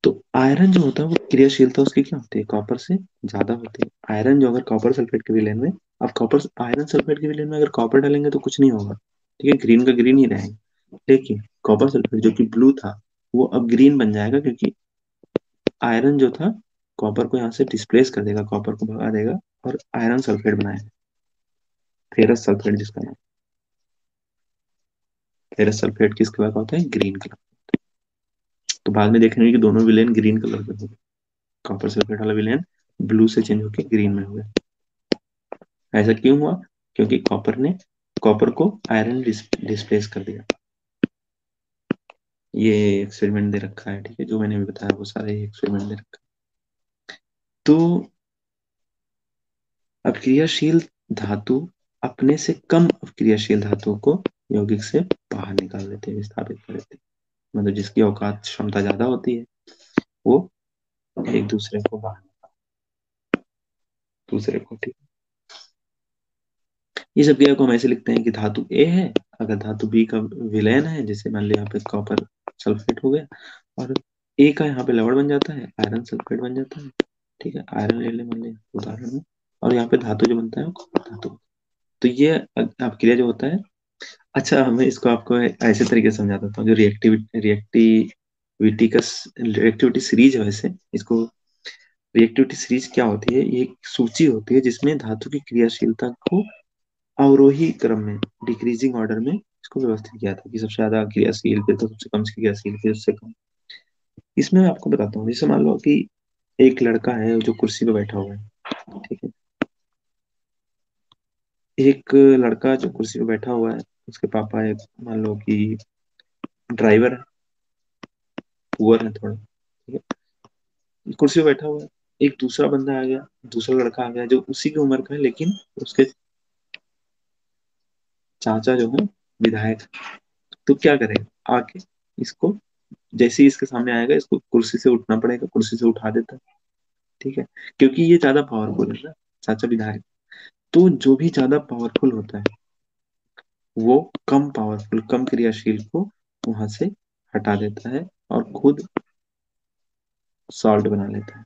तो आयरन जो होता है वो क्रियाशीलता उसकी क्या होती है, कॉपर से ज्यादा होती है। आयरन जो अगर कॉपर सल्फेट के विलेन में, अब कॉपर आयरन सल्फेट के विलेन में अगर कॉपर डालेंगे तो कुछ नहीं होगा, ठीक है, ग्रीन का ग्रीन ही रहेगा। लेकिन कॉपर सल्फेट जो कि ब्लू था, वो अब ग्रीन बन जाएगा, क्योंकि आयरन जो था कॉपर को यहाँ से डिस्प्लेस कर देगा, कॉपर को भगा देगा, और आयरन सल्फेट बनाएगा, फेरस सल्फेट जिसका नाम। फेरस सल्फेट किस कलर का होता है, ग्रीन कलर। तो बाद में देखेंगे कि दोनों विलेन ग्रीन कलर के होंगे, कॉपर सल्फेट वाला विलेन ब्लू से चेंज होकर ग्रीन में हुआ। ऐसा क्यों हुआ, क्योंकि कॉपर को आयरन डिस्प्लेस कर दिया। ये एक्सपेरिमेंट दे रखा है, ठीक है, जो मैंने अभी बताया वो सारे एक्सपेरिमेंट दे रखा है। तो अपक्रियाशील धातु अपने से कम अपक्रियाशील धातु को यौगिक से बाहर निकाल देते हैं, विस्थापित कर देते हैं। मतलब जिसकी औकात क्षमता ज्यादा होती है वो एक दूसरे को बाहर, दूसरे को, ठीक। ये सब क्रिया को हम ऐसे लिखते हैं कि धातु ए है, अगर धातु बी का विलयन है, जैसे मान लिया यहाँ पे कॉपर सल्फेट हो गया, और ए का यहाँ पे लवण बन जाता है, आयरन सल्फेट बन जाता है। ठीक है, आयरन ले ले मान लिया उदाहरण में, और यहाँ पे धातु जो बनता है वो कॉपर धातु। तो ये अपक्रिया जो होता है। अच्छा, मैं इसको आपको ऐसे तरीके से समझा देता हूँ, जो रिएक्टिविटी सीरीज है, वैसे इसको रिएक्टिविटी सीरीज क्या होती है, ये एक सूची होती है जिसमें धातु की क्रियाशीलता को अवरोही क्रम में, डिक्रीजिंग ऑर्डर में इसको व्यवस्थित किया था, कि सबसे ज्यादा क्रियाशील, फिर तो सबसे कम क्रियाशील, फिर उससे कम। इसमें मैं आपको बताता हूँ, जैसे मान लो कि एक लड़का है जो कुर्सी पे बैठा हुआ है। ठीक है, एक लड़का जो कुर्सी पे बैठा हुआ है, उसके पापा एक, मान लो कि ड्राइवर है, पुअर है थोड़ा, ठीक है। कुर्सी पे बैठा हुआ है, एक दूसरा बंदा आ गया, दूसरा लड़का आ गया जो उसी की उम्र का है, लेकिन उसके चाचा जो है विधायक। तो क्या करेगा आके, इसको जैसे ही इसके सामने आएगा इसको कुर्सी से उठना पड़ेगा, कुर्सी से उठा देता है। ठीक है, क्योंकि ये ज्यादा पावरफुल है ना, चाचा विधायक। तो जो भी ज्यादा पावरफुल होता है वो कम पावरफुल, कम क्रियाशील को वहां से हटा देता है और खुद सॉल्ट बना लेता है।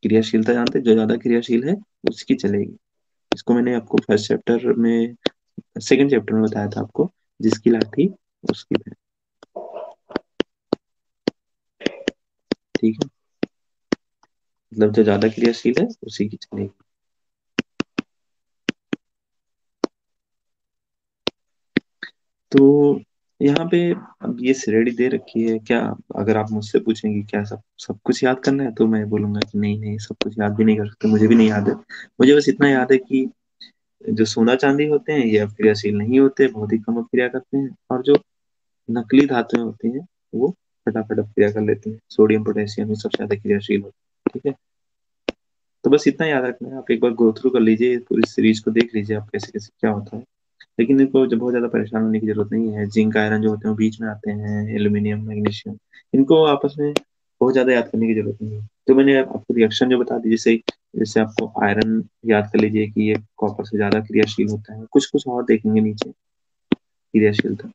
क्रियाशीलता जानते हैं, जो ज्यादा क्रियाशील है उसकी चलेगी। इसको मैंने आपको फर्स्ट चैप्टर में, सेकंड चैप्टर में बताया था आपको, जिसकी लाठी उसकी भैंस। ठीक है, मतलब जो ज्यादा क्रियाशील है उसी की चलेगी। तो यहाँ पे अब ये श्रेणी दे रखी है क्या, अगर आप मुझसे पूछेंगे क्या सब सब कुछ याद करना है, तो मैं बोलूंगा कि नहीं नहीं, सब कुछ याद भी नहीं कर सकते, मुझे भी नहीं याद है। मुझे बस इतना याद है कि जो सोना चांदी होते हैं ये अक्रियाशील नहीं होते, बहुत ही कम अक्रिया करते हैं, और जो नकली धातुएं होती हैं वो फटाफट अक्रिया कर लेती हैं। सोडियम पोटेशियम ये सबसे ज्यादा क्रियाशील होते हैं। ठीक है, तो बस इतना याद रखना है, आप एक बार गो थ्रू कर लीजिए पूरी सीरीज को, देख लीजिए आप कैसे कैसे क्या होता है। लेकिन इनको जब बहुत ज्यादा परेशान होने की जरूरत नहीं है। जिंक आयरन जो होते हैं वो बीच में आते हैं, एल्यूमिनियम मैग्नीशियम, इनको आपस में बहुत ज्यादा याद करने की जरूरत नहीं है। तो मैंने आपको रिएक्शन जो बता दी, जैसे जैसे आपको आयरन याद कर लीजिए कि ये कॉपर से ज्यादा क्रियाशील होता है, कुछ कुछ और देखेंगे नीचे क्रियाशीलता।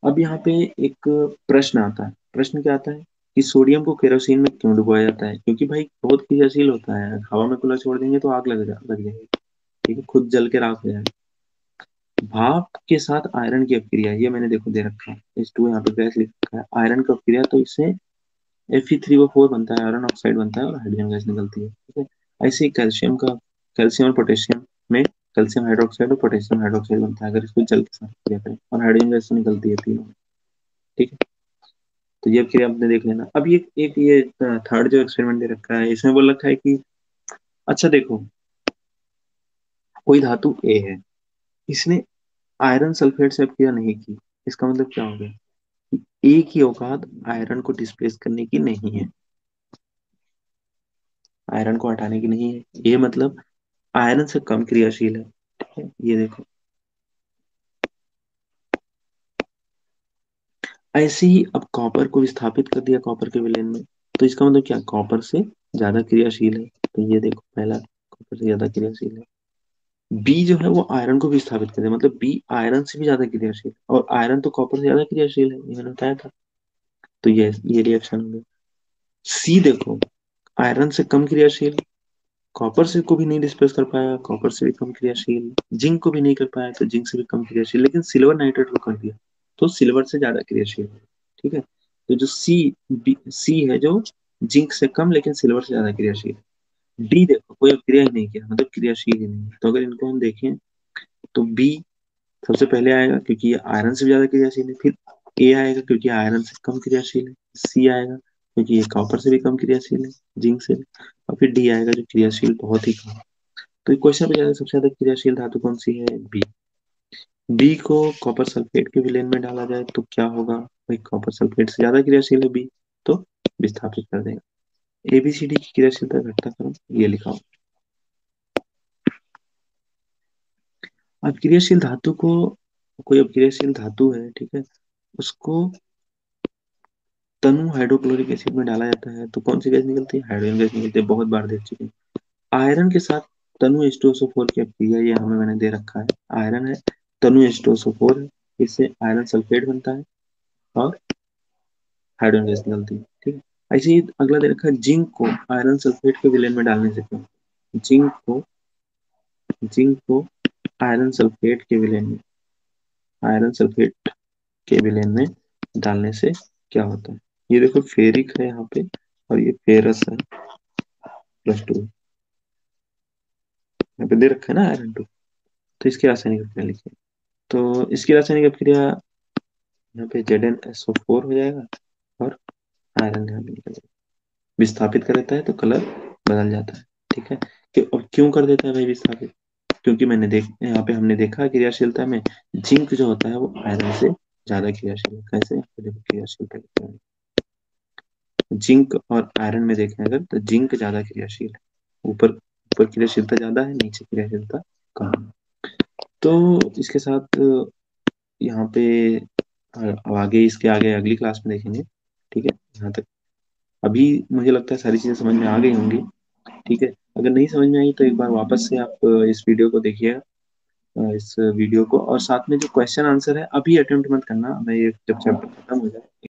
अब यहाँ पे एक प्रश्न आता है, प्रश्न क्या आता है कि सोडियम को केरोसिन में क्यों डुबोया जाता है, क्योंकि भाई बहुत क्रियाशील होता है, हवा में खुला छोड़ देंगे तो आग लग जाएगी। ठीक है, खुद जल के राख हो जाएगा। भाप के साथ आयरन की अपक्रिया, ये मैंने देखो दे रखा है H2 यहाँ पे गैस लिख रखा है, आयरन की अपक्रिया, तो इससे Fe3O4 बनता है, आयरन ऑक्साइड बनता है और हाइड्रोजन गैस निकलती है। ठीक है, ऐसे ही कैल्शियम का, कैल्शियम और पोटेशियम में कैल्शियम हाइड्रोक्साइड और पोटेशियम हाइड्रोक्साइड बनता है, अगर इसको जल के साथ क्रिया करें, और हाइड्रोजन गैस तो निकलती है तीनों। ठीक है, तो ये क्रिया आपने देख लेना। अब ये एक ये थर्ड जो एक्सपेरिमेंट दे रखा है इसमें बोल रखा है कि अच्छा देखो, कोई धातु ए है, इसने आयरन सल्फेट से अपक्रिया नहीं की, इसका मतलब क्या हो गया, ए की औकात आयरन को डिस्प्लेस करने की नहीं है, आयरन को हटाने की नहीं है, ये मतलब आयरन से कम क्रियाशील है। ठीक है, ये देखो, ऐसे ही अब कॉपर को विस्थापित कर दिया कॉपर के विलयन में, तो इसका मतलब क्या, कॉपर से ज्यादा क्रियाशील है। तो ये देखो पहला, कॉपर से ज्यादा क्रियाशील है। बी जो है वो आयरन को विस्थापित कर दिया, मतलब बी आयरन से भी ज्यादा क्रियाशील है, और आयरन तो कॉपर से ज्यादा क्रियाशील है, ये मैंने बताया था। तो ये रिएक्शन हो गया। सी देखो, आयरन से कम क्रियाशील, कॉपर से को भी नहीं डिस्प्लेस कर पाया, कॉपर से भी कम क्रियाशील, जिंक को भी नहीं कर पाया तो जिंक से भी कम क्रियाशील, लेकिन सिल्वर नाइट्रेट को कर दिया तो सिल्वर से ज्यादा क्रियाशील है। ठीक है, तो जो सी है जो जिंक से कम लेकिन सिल्वर से ज्यादा क्रियाशील है। डी देखो, कोई क्रिया ही नहीं किया, मतलब क्रियाशील ही नहीं है। तो अगर इनको हम देखें तो बी सबसे पहले आएगा क्योंकि ये आयरन से भी ज्यादा क्रियाशील है, फिर ए आएगा क्योंकि आयरन से कम क्रियाशील है, सी आएगा क्योंकि ये कॉपर से भी कम क्रियाशील है, जिंक से भी, और फिर डी आएगा जो क्रियाशील बहुत ही कम है। तो क्वेश्चन में ज्यादा सबसे ज्यादा क्रियाशील धातु कौन सी है, बी। बी को कॉपर सल्फेट के विलेन में डाला जाए तो क्या होगा, भाई कॉपर सल्फेट से ज्यादा क्रियाशील है बी, तो विस्थापित कर देगा। एबीसीडी की क्रियाशीलता घटनाक्रम ये लिखा हो। अब क्रियाशील धातु को, कोई अपक्रियाशील धातु है, ठीक है, उसको तनु हाइड्रोक्लोरिक एसिड में डाला जाता है तो कौन सी गैस निकलती है, हाइड्रोजन गैस निकलती है, बहुत बार देख चुके हैं। आयरन के साथ तनु H2SO4 की अपक्रिया, ये हमें मैंने दे रखा है, आयरन है, तनु H2SO4 है, इससे आयरन सल्फेट बनता है और हाइड्रोजन गैस निकलती है। ठीक है, ऐसे ही अगला दे रखा है, जिंक को आयरन सल्फेट के विलेन में डालने से क्या, जिंक को आयरन सल्फेट के विलेन में, आयरन सल्फेट के विलेन में डालने से क्या होता है। ये देखो फेरिक है यहाँ पे, और ये फेरस है, +2, यहाँ पे दे रखा है ना आयरन 2। तो इसकी रासायनिक अभिक्रिया लिखिए। तो इसकी रासायनिक अभिक्रिया यहाँ पे ZnSO4 हो जाएगा, और आयरन यहाँ पे निकल जाएगा, विस्थापित कर देता है तो कलर बदल जाता है। ठीक है, और क्यों कर देता है भाई विस्थापित, क्योंकि मैंने देख यहाँ पे हमने देखा क्रियाशीलता में जिंक जो होता है वो आयरन से ज्यादा क्रियाशील है। कैसे, यहाँ पे देखो क्रियाशीलता कितनी है। जिंक और आयरन में देखें अगर, तो जिंक ज्यादा क्रियाशील है। ऊपर ऊपर क्रियाशीलता ज्यादा है, नीचे क्रियाशीलता कम है। तो इसके साथ यहाँ पे अब आगे, इसके आगे अगली क्लास में देखेंगे। ठीक है, यहाँ तक अभी मुझे लगता है सारी चीजें समझ में आ गई होंगी। ठीक है, अगर नहीं समझ में आई तो एक बार वापस से आप इस वीडियो को देखिएगा, इस वीडियो को, और साथ में जो क्वेश्चन आंसर है अभी अटेम्प्ट मत करना, मैं ये जब चैप्टर खत्म हो जाए